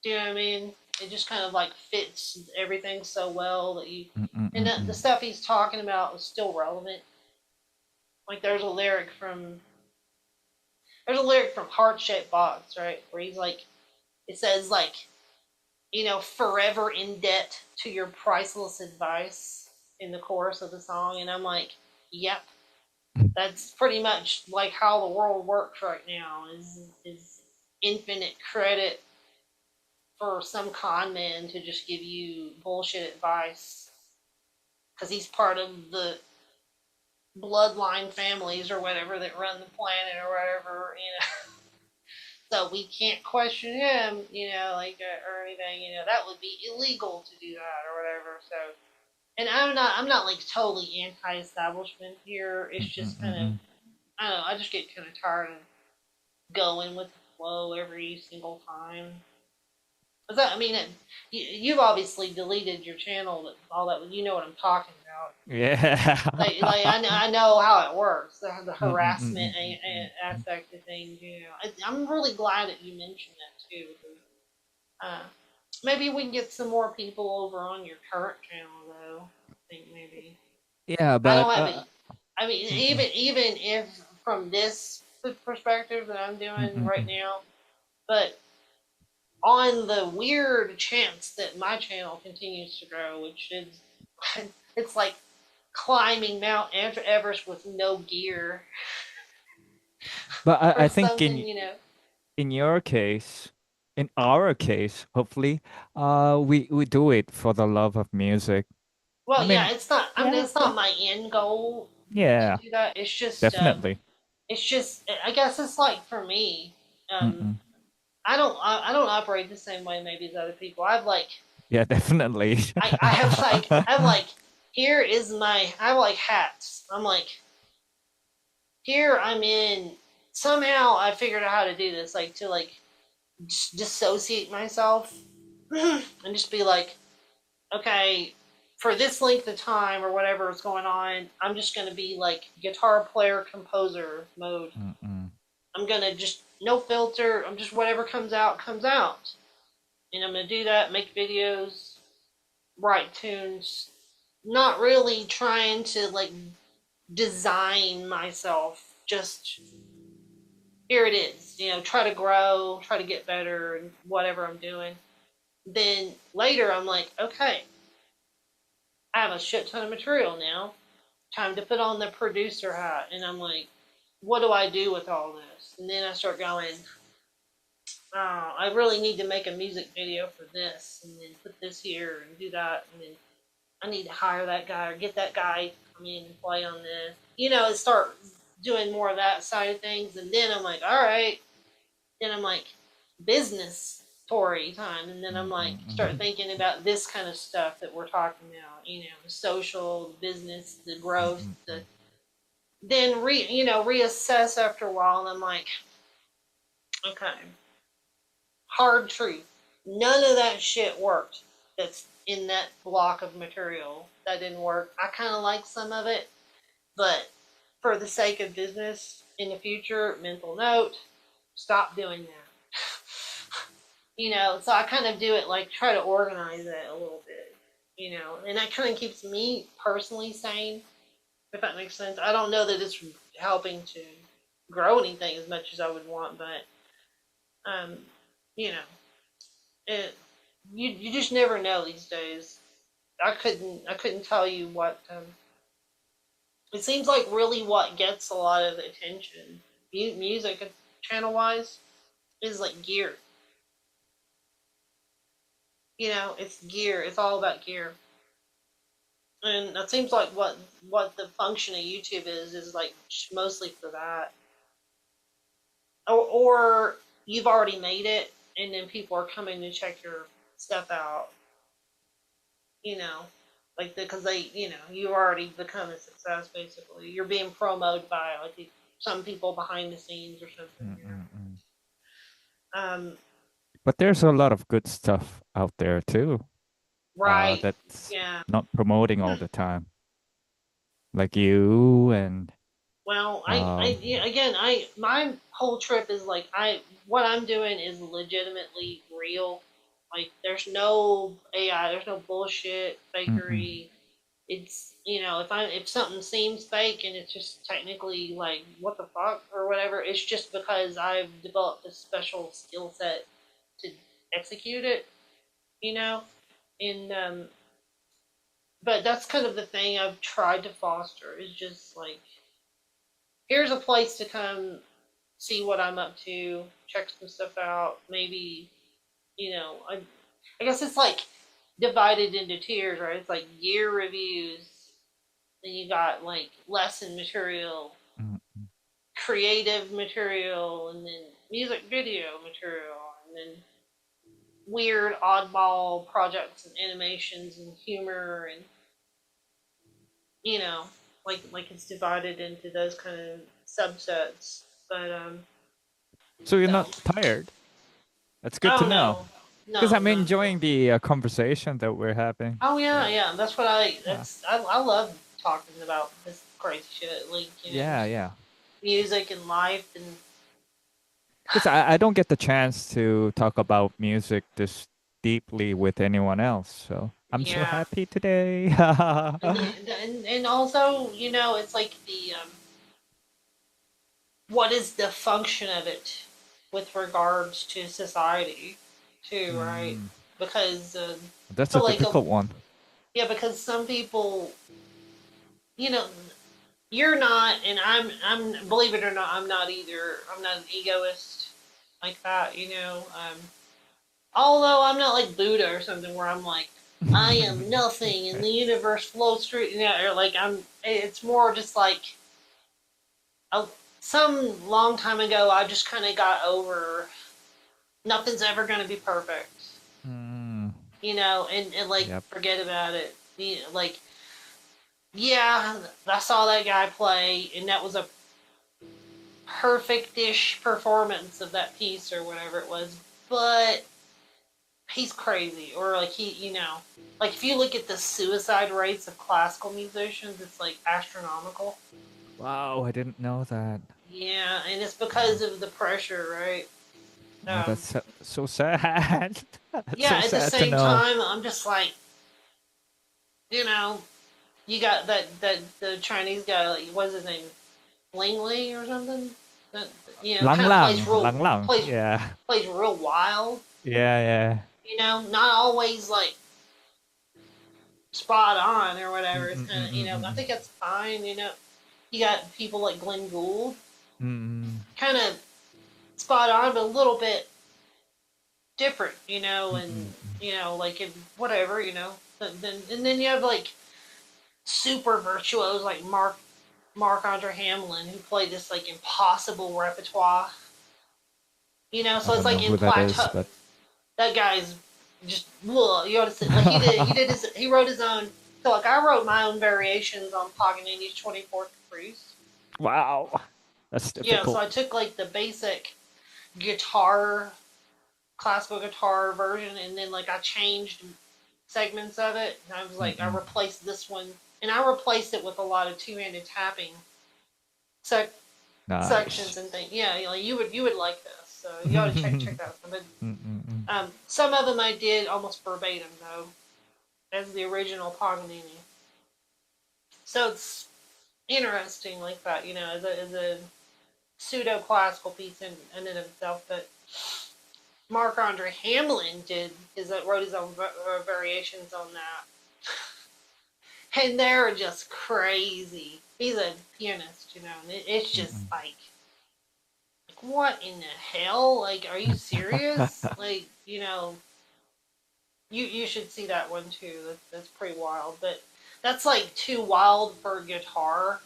Do you know what I mean? It just kind of like fits everything so well that you. And the Mm-mm. stuff he's talking about is still relevant. Like there's a lyric from Heart Shaped Box, right? Where he's like, it says like, forever in debt to your priceless advice in the chorus of the song, and I'm like, yep, that's pretty much like how the world works right now. Is infinite credit for some con man to just give you bullshit advice because he's part of the bloodline families or whatever that run the planet or whatever. So we can't question him, like or anything. That would be illegal to do that or whatever. So, and I'm not like totally anti-establishment here. It's just kind of, Mm-mm. I don't know. I just get kind of tired of going with the flow every single time. But I mean, you've obviously deleted your channel, all that. You know what I'm talking about. Yeah. Like I know how it works, the harassment Mm-mm. aspect of things. I'm really glad that you mentioned that too. Because, maybe we can get some more people over on your current channel though. I think maybe Yeah, I but don't have it. I mean, mm-mm. even if from this perspective that I'm doing right Mm-mm. now, but on the weird chance that my channel continues to grow, which is it's like climbing Mount Everest with no gear But or I think something, in your case, in our case, hopefully, we do it for the love of music. I Well, yeah, mean, it's not. I mean, yeah, it's yeah, not my end goal to yeah, do that. It's just, definitely. it's just. I guess it's like for me. Mm-mm. I don't operate the same way maybe as other people. I've like, Yeah, definitely. I have like, here is my. I have like hats. I'm like, here I'm in. Somehow I figured out how to do this. Like to like just dissociate myself and just be like, okay, for this length of time or whatever is going on, I'm just going to be like guitar player composer mode. I'm going to just no filter. I'm just whatever comes out, comes out. And I'm going to do that, make videos, write tunes, not really trying to like design myself, just here it is, try to grow, try to get better and whatever I'm doing. Then later I'm like, okay, I have a shit ton of material now. Time to put on the producer hat. And I'm like, what do I do with all this? And then I start going, oh, I really need to make a music video for this and then put this here and do that. And then I need to hire that guy or get that guy to come in and play on this. And start doing more of that side of things. And then I'm like, all right. Then I'm like, business Tory time. And then I'm like, start thinking about this kind of stuff that we're talking about, the social, the business, the growth, then reassess after a while. And I'm like, okay, hard truth. None of that shit worked that's in that block of material. That didn't work. I kind of like some of it, but for the sake of business in the future, mental note, stop doing that. So I kind of do it like try to organize it a little bit, and that kind of keeps me personally sane, if that makes sense. I don't know that it's helping to grow anything as much as I would want, but, you just never know these days. I couldn't tell you what, it seems like really what gets a lot of attention, music channel wise, is like gear. It's gear. It's all about gear. And it seems like what the function of YouTube is like mostly for that. Or you've already made it, and then people are coming to check your stuff out. Because you've already become a success. Basically, you're being promoted by like some people behind the scenes or something. But there's a lot of good stuff out there too. Right. That's Yeah. not promoting all the time, like you and. Well, my whole trip is like what I'm doing is legitimately real. Like, there's no AI, there's no bullshit, fakery. It's if something seems fake and it's just technically like what the fuck or whatever, it's just because I've developed a special skill set to execute it, and but that's kind of the thing I've tried to foster is just like, here's a place to come see what I'm up to, check some stuff out. Maybe, I guess it's like divided into tiers, right? It's like year reviews, then you got like lesson material, creative material, and then music video material, and then weird oddball projects and animations and humor, and like it's divided into those kind of subsets. But So you're not tired. That's good to know. Because I'm enjoying the conversation that we're having. Oh yeah. That's what I love talking about this crazy shit, like music and life, and because I don't get the chance to talk about music this deeply with anyone else. So I'm so happy today. and also, it's like the what is the function of it with regards to society, too, right? Because that's a difficult one. Yeah, because some people, you're not, and I'm believe it or not, I'm not either. I'm not an egoist like that, although I'm not like Buddha or something where I'm like, I am nothing and the universe flows through, or like it's more just like, some long time ago, I just kind of got over nothing's ever going to be perfect, and like, forget about it. Like, yeah, I saw that guy play, and that was a perfect-ish performance of that piece or whatever it was. but he's crazy, or like like if you look at the suicide rates of classical musicians, it's like astronomical. Wow, I didn't know that. Yeah, and it's because of the pressure, right? Oh, that's so sad. That's Yeah, so at the sad to same know. time, I'm just like, you know, you got that the Chinese guy, like, what's his name, Ling Ling or something. That, Lang kind of lang, lang lang. Yeah, plays real wild. yeah, yeah. Not always like spot on or whatever. It's kind of I Mm-mm-mm-mm. think that's fine. You got people like Glenn Gould, Mm-mm. kind of spot on, but a little bit different. And Mm-mm. like in whatever. And then you have like super virtuos like Mark Andre Hamlin, who play this like impossible repertoire. I So it's don't know like in who that is, plateau. but That guy's just you ought to see. Like he wrote his own. So like I wrote my own variations on Paganini's 24th Caprice. wow, that's Yeah, so difficult. I took like the basic guitar, classical guitar version, and then like I changed segments of it. And I was like, I Mm-mm. replaced this one, and I replaced it with a lot of two-handed tapping sec- sections Nice. and things. Yeah, you would like this. So you ought to check that out. But Mm-mm-mm. some of them I did almost verbatim though, as the original Paganini. So it's interesting like that, as a pseudo classical piece in and of itself. But Mark Andre Hamlin wrote his own variations on that, and they're just crazy. He's a pianist, and it's just Mm-mm. like what in the hell? Like, are you serious? Like, you should see that one too. That's pretty wild, but that's like too wild for guitar.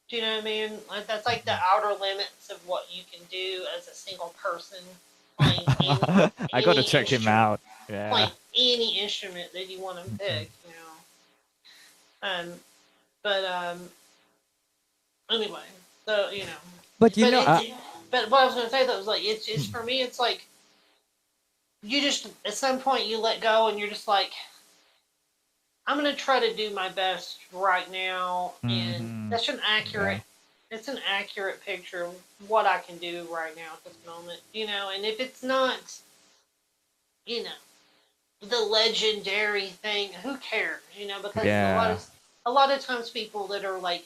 Do you know what I mean? Like that's like the outer limits of what you can do as a single person playing I gotta any check him instrument, out. Yeah. playing any instrument that you want to Mm-mm. pick. But anyway, so But but but what I was gonna say though was like it's for me. It's like you just at some point you let go and you're just like, I'm gonna try to do my best right now, and mm-hmm. that's an Yeah. accurate. It's an accurate picture of what I can do right now at this moment. And if it's not, you know, the legendary thing, who cares? Because Yeah. a lot of times people that are like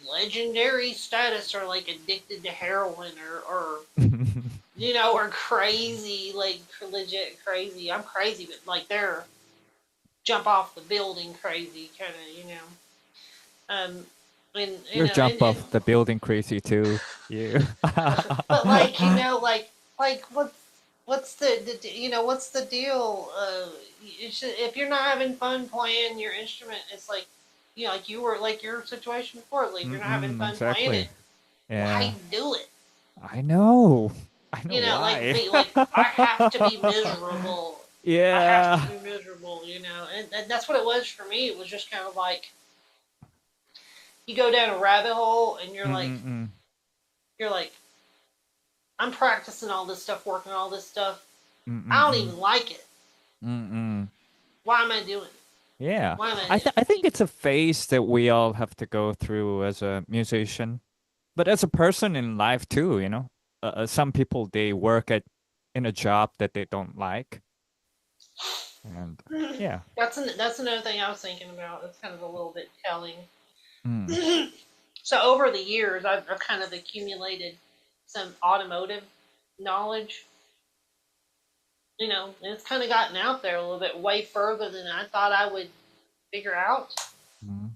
legendary status are like addicted to heroin or crazy, like legit crazy. I'm crazy, but like they're jump off the building crazy kind of. Um, and You're jump off the building crazy too. You. but like like what's what's the deal? If you're not having fun playing your instrument, it's like like you were like your situation before. Like you're not having fun playing Exactly. it. Why Yeah. do it? I know. I know Like why. me, like I have to be miserable. I have to Yeah. be miserable, and that's what it was for me. It was just kind of like you go down a rabbit hole, and Mm-mm-mm. you're like, I'm practicing all this stuff, working all this stuff. I don't Mm-mm-mm. even like it. Mm-mm. Why am I doing it? Yeah. Why am I I doing th I think it's a phase that we all have to go through as a musician, but as a person in life too, you know. Some people they work at in a job that they don't like, and it? yeah. That's another thing I was thinking about. It's kind of a little bit telling. Mm. So over the years, I've kind of accumulated some automotive knowledge. And it's kind of gotten out there a little bit, way further than I thought I would figure out. Mm.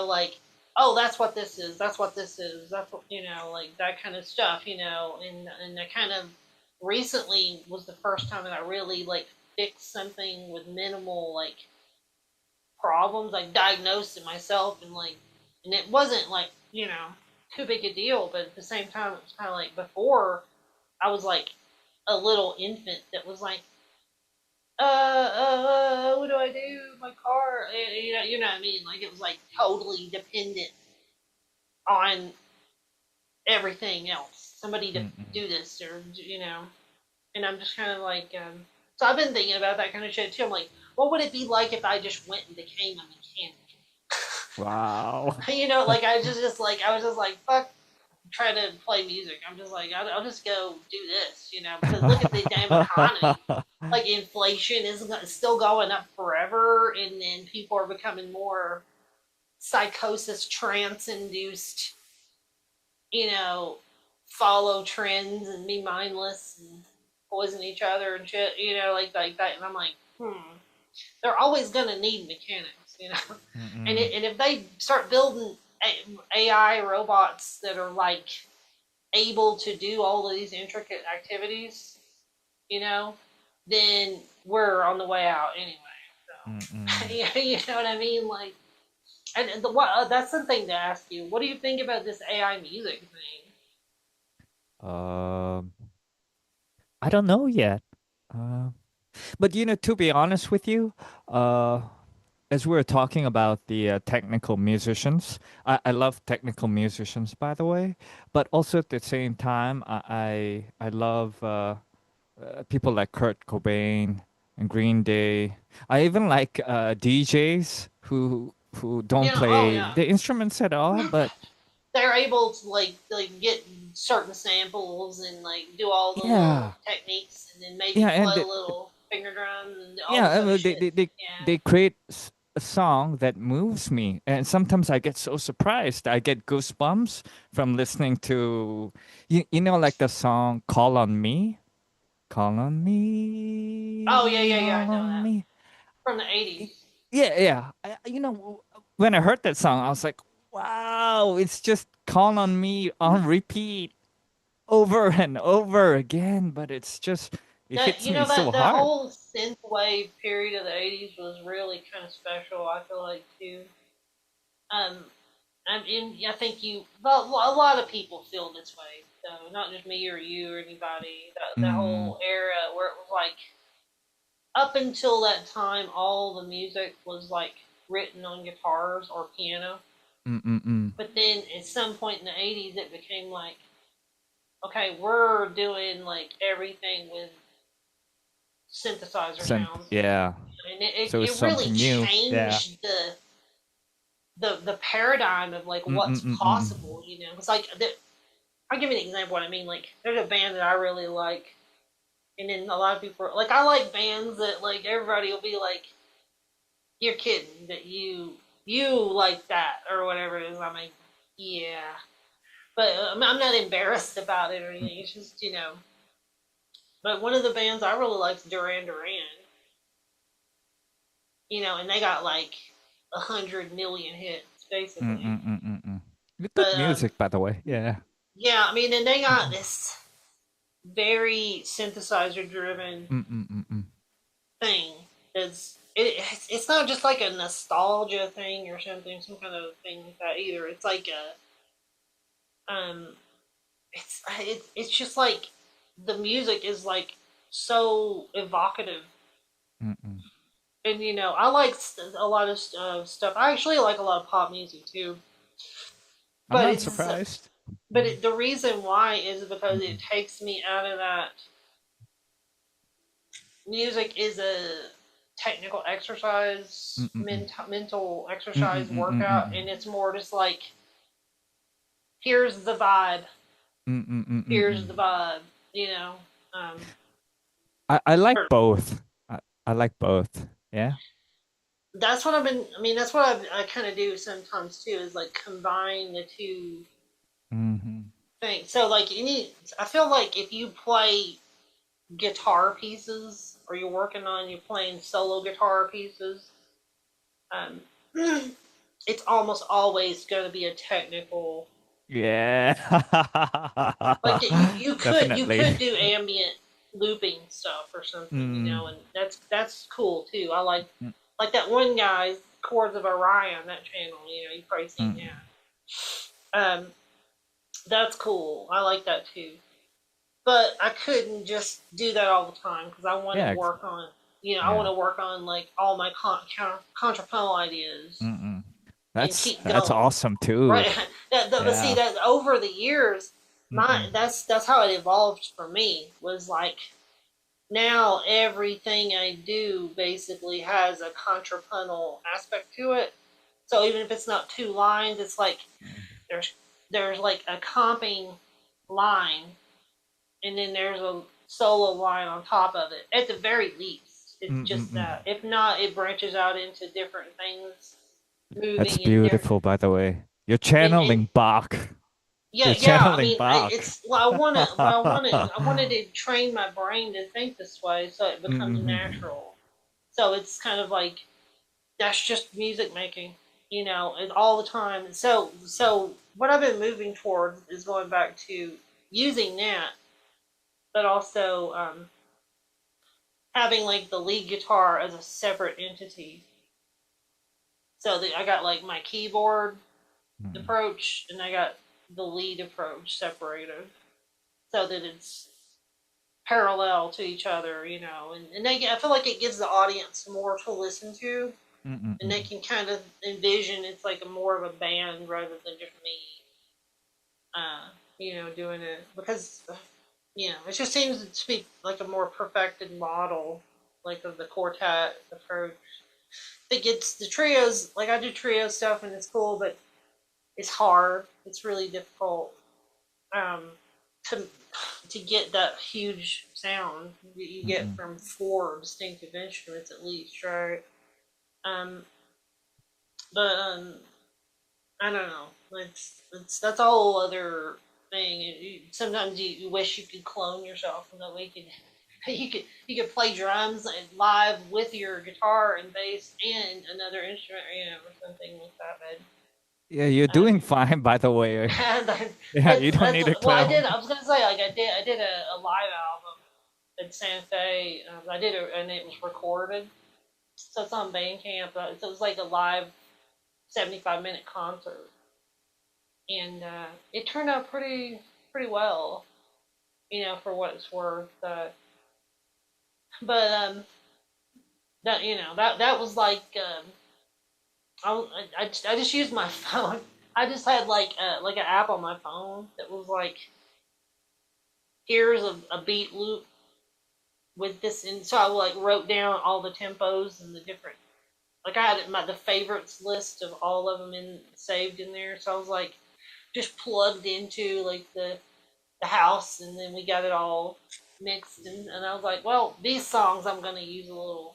Like, oh, that's what this is. That's what this is. That's what like that kind of stuff. And I kind of recently was the first time that I really like fixed something with minimal like problems. Like diagnosed it myself and it wasn't like too big a deal. But at the same time, it was kind of like before I was like a little infant that was like, what do I do? My car, you know what I mean? Like it was like totally dependent on everything else. Somebody to Mm-mm. do this or. And I'm just kind of like, so I've been thinking about that kind of shit too. I'm like, what would it be like if I just went and became a mechanic? Wow. You know, like I was just like, fuck, try to play music. I'm just like, I'll just go do this, you know, because look at the damn economy. Like inflation is still going up forever, and then people are becoming more psychosis, trance induced, you know, follow trends and be mindless and poison each other and shit, you know, like that. And I'm like, they're always gonna need mechanics, you know. And if they start building AI robots that are like able to do all of these intricate activities, you know, then we're on the way out anyway. So, you know what I mean? Like, and that's the thing to ask you. What do you think about this AI music thing? Um, I don't know yet. Uh, but to be honest with you, uh, as we were talking about the technical musicians, I love technical musicians, by the way. But also at the same time, I love people like Kurt Cobain and Green Day. I even like DJs who don't Yeah. Oh play yeah. the instruments at all, but They're able to like get certain samples and like do all the yeah, little techniques and then maybe yeah, play and little finger drums and all yeah, this other they shit. they they, Yeah. they create a song that moves me, and sometimes I get so surprised. I get goosebumps from listening to like the song "Call on Me." Call on Oh yeah, me, yeah, yeah. I call know on that me. from the '80s. Yeah, yeah. When I heard that song, I was like, wow, it's just Call on Me on repeat over and over again, but it That hits you me know so that hard. whole synth wave period of the '80s was really kind of special. I feel like too. Um, I think a lot of people feel this way. So not just me or you or anybody. That Mm, whole era where it was like up until that time, all the music was like written on guitars or piano. mm. But then at some point in the '80s, it became like, okay, we're doing like everything with synthesizer sounds, Yeah. and So it's it really something new. Yeah. changed the paradigm of like Mm, mm, what's mm, mm. possible. You know, it's like I'll give you an example of what I mean. Like, there's a band that I really like, and then a lot of people like I like bands that like everybody will be like, "You're kidding that you like that or whatever it is." I'm like, "Yeah," but I'm not embarrassed about it or anything. It's just But one of the bands I really like is Duran Duran. You know, and they got like 100 million hits Mm, basically. mm, mm, mm, mm. Good But music, by the way. Yeah. yeah, I mean, and they got this very synthesizer driven Mm, mm, mm, mm. thing. It's not just like a nostalgia thing or something, some kind of thing like that either. It's like it's just like the music is like so evocative. Mm, mm. And I like a lot of stuff. I actually like a lot of pop music too. I'm But not it's surprised. the reason why is because it Mm, takes me out of that. Music is a technical exercise, mm, mm, mm. mental Mm, mm, exercise mm, mm, mm, workout, mm. and it's more just like, here's the vibe, Mm, mm, mm, mm, here's mm. the vibe, you know. Um, I like or- both. I like both. Yeah. that's what I've been. I mean, that's what I kind of do sometimes too. Is like combine the two Mm-hmm. things. So like I feel like if you play guitar pieces or you're playing solo guitar pieces, um, it's almost always going to be a technical. Yeah. Like you could Definitely. do ambient looping stuff or something, Mm, and that's cool too. I mm, like that one guy's Chords of Orion, that channel. You've probably seen mm. that. That's cool. I like that too. But I couldn't just do that all the time because I want to Yeah. work on, I want Yeah. to work on like all my contrapuntal ideas Mm-mm. and That's keep that's going. awesome too. Right. But see Yeah. that over the years, Mm-mm. that's how it evolved for me. Was like now everything I do basically has a contrapuntal aspect to it. So even if it's not two lines, it's like there's there's like a comping line, and then there's a solo line on top of it. At the very least, it's just Mm-mm-mm. that. If not, it branches out into different things, That's moving in there. beautiful, by the way. You're And channeling Bach. yeah, You're yeah. I channeling mean, Bach. it's well, I wanted to train my brain to think this way, so it becomes Mm-mm-mm. natural. So it's kind of like that's just music making, and all the time. So what I've been moving towards is going back to using that, but also having like the lead guitar as a separate entity. So that I got like my keyboard Mm. approach and I got the lead approach separated, so that it's parallel to each other, and I feel like it gives the audience more to listen to, and Mm-mm-mm. they can kind of envision it's like a more of a band rather than just me, doing it, because it just seems to be like a more perfected model, like of the quartet approach. It gets the trios, like I do trio stuff and it's cool, but it's hard. It's really difficult um, to to get that huge sound that you get Mm-mm. from four distinctive instruments at least, right? Um, but I don't know. That's a whole other thing. Sometimes you wish you could clone yourself, and that way you could play drums and live with your guitar and bass and another instrument, or something like that. Yeah, you're But doing fine, by the way. and Yeah, that's you don't that's need a well, I clown. did. I was gonna say, like, I did a live album at Santa Fe. I did it, and it was recorded, so it's on Bandcamp. So it was like a live 75-minute concert, and it turned out pretty well, for what it's worth. But that was like I just used my phone. I just had like an app on my phone that was like, here's a beat loop with this, and so I like wrote down all the tempos and the different. Like I had the favorites list of all of them saved in there. So I was like just plugged into like the house, and then we got it all mixed, and I was like, well, these songs I'm gonna use a little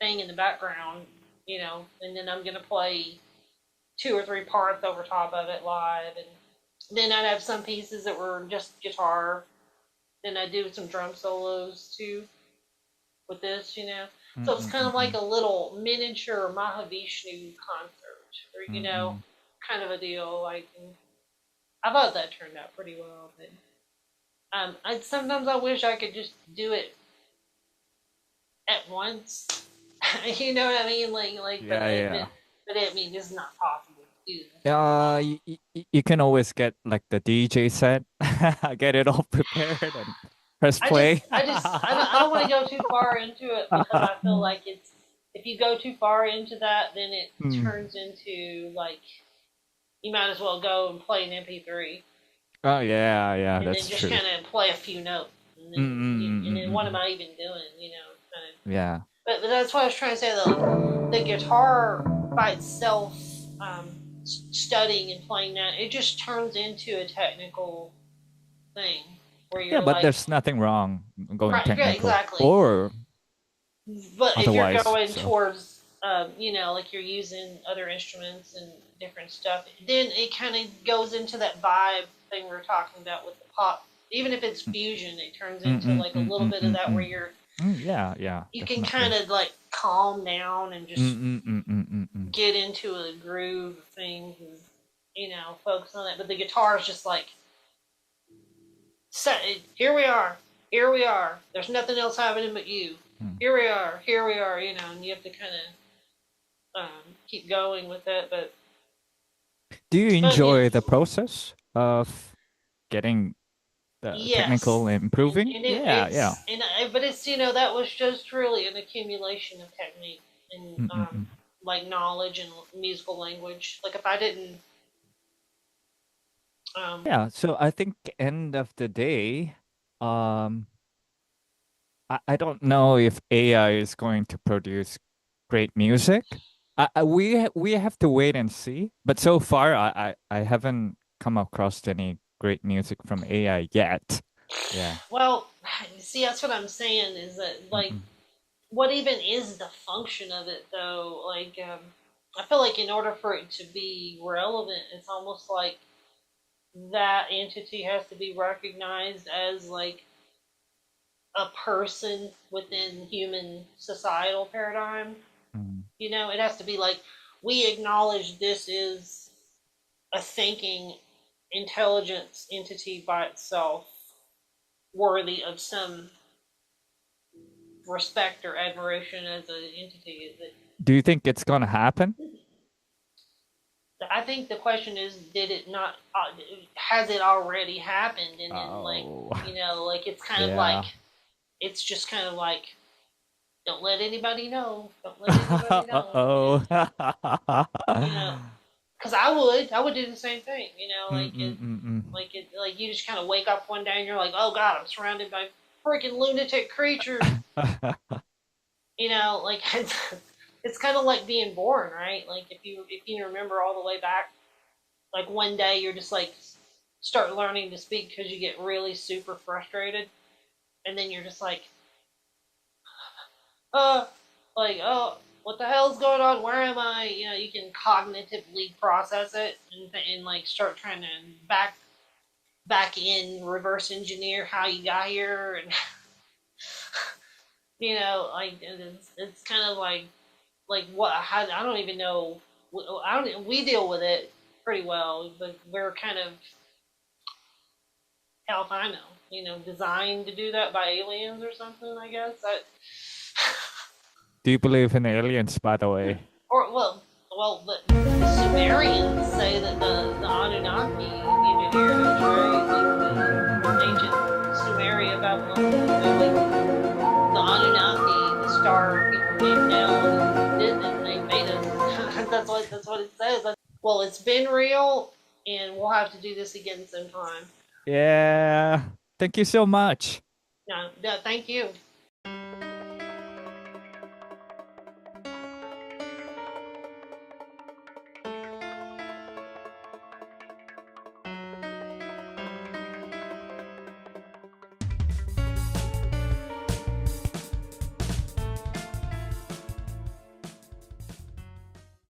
thing in the background, and then I'm gonna play two or three parts over top of it live, and then I'd have some pieces that were just guitar. Then I do some drum solos too with this. So it's kind of like Mm-mm-mm-mm. a little miniature Mahavishnu concert, or Mm-mm. kind of a deal. Like, I thought that turned out pretty well, but I sometimes I wish I could just do it at once. You know what I mean? Like, but Yeah, yeah. but I mean, it's not possible to do this. You can always get like the DJ set, get it all prepared and press play. I don't want to go too far into it, because I feel like it's if you go too far into that, then it Hmm. turns into like you might as well go and play an MP3, Oh yeah, yeah, and then that's just true. kind of play a few notes, and then what am Mm-mm-mm-mm-mm. I even doing? Kind of. Yeah. But that's what I was trying to say. Though, the guitar by itself, um, studying and playing that, it just turns into a technical thing where Yeah, you're but like, there's nothing wrong going right, yeah, technical exactly. or But if you're otherwise. going So towards, like you're using other instruments and different stuff, then it kind of goes into that vibe thing we were talking about with the pop. Even if it's fusion, it turns into like a little bit of that where Mm-mm-mm-mm-mm-mm. you Yeah, yeah, can definitely. kind of like calm down and just Mm-mm-mm-mm-mm-mm. get into a groove of things, and focus on it. But the guitar is just like, set. Here we are. Here we are. There's nothing else happening but you. Mm. Here we are. Here we are. And you have to kind of keep going with it. Do you But yeah, enjoy the process of getting the technical yes, improving? and Yeah, yeah. but it's that was just really an accumulation of technique and Mm-mm-mm. like knowledge and musical language. Like if I didn't, um, Yeah, so I think end of the day, um, I don't know if AI is going to produce great music. We have to wait and see. But so far, I haven't come across any great music from AI yet. Yeah. Well, see, that's what I'm saying is that, like, Mm-mm. what even is the function of it, though? Like, I feel like in order for it to be relevant, it's almost like that entity has to be recognized as, like, a person within human societal paradigm. Mm. You know, it has to be like, we acknowledge this is a thinking intelligence entity by itself, worthy of some respect or admiration as an entity. Do you think it's gonna happen? I think the question is, did it not? Has it already happened? And then, like, Oh, like it's kind of like, yeah. it's just kind of like, don't let anybody know. Don't let anybody know. Uh-oh. You know, because I would do the same thing. Mm-mm-mm-mm. Like you just kind of wake up one day and you're like, oh God, I'm surrounded by freaking lunatic creatures. Like it's kind of like being born, right? Like if you remember all the way back, like one day you're just like start learning to speak because you get really super frustrated, and then you're just like, uh, oh, what the hell's going on? Where am I? You can cognitively process it and like start trying to back in reverse engineer how you got here, and like it's kind of like what I don't even know. I don't. We deal with it pretty well, but we're kind of, hell if I know. Designed to do that by aliens or something. I guess. Do you believe in aliens, by the way? Or the Sumerians say that the Anunnaki engineered us, right? Like the Mm-mm-mm-mm. ancient Sumeria Babylon, like the Anunnaki, the star people came down and did it. And they made us. That's what it says. Well, it's been real, and we'll have to do this again sometime. Yeah. Thank you so much. No, thank you.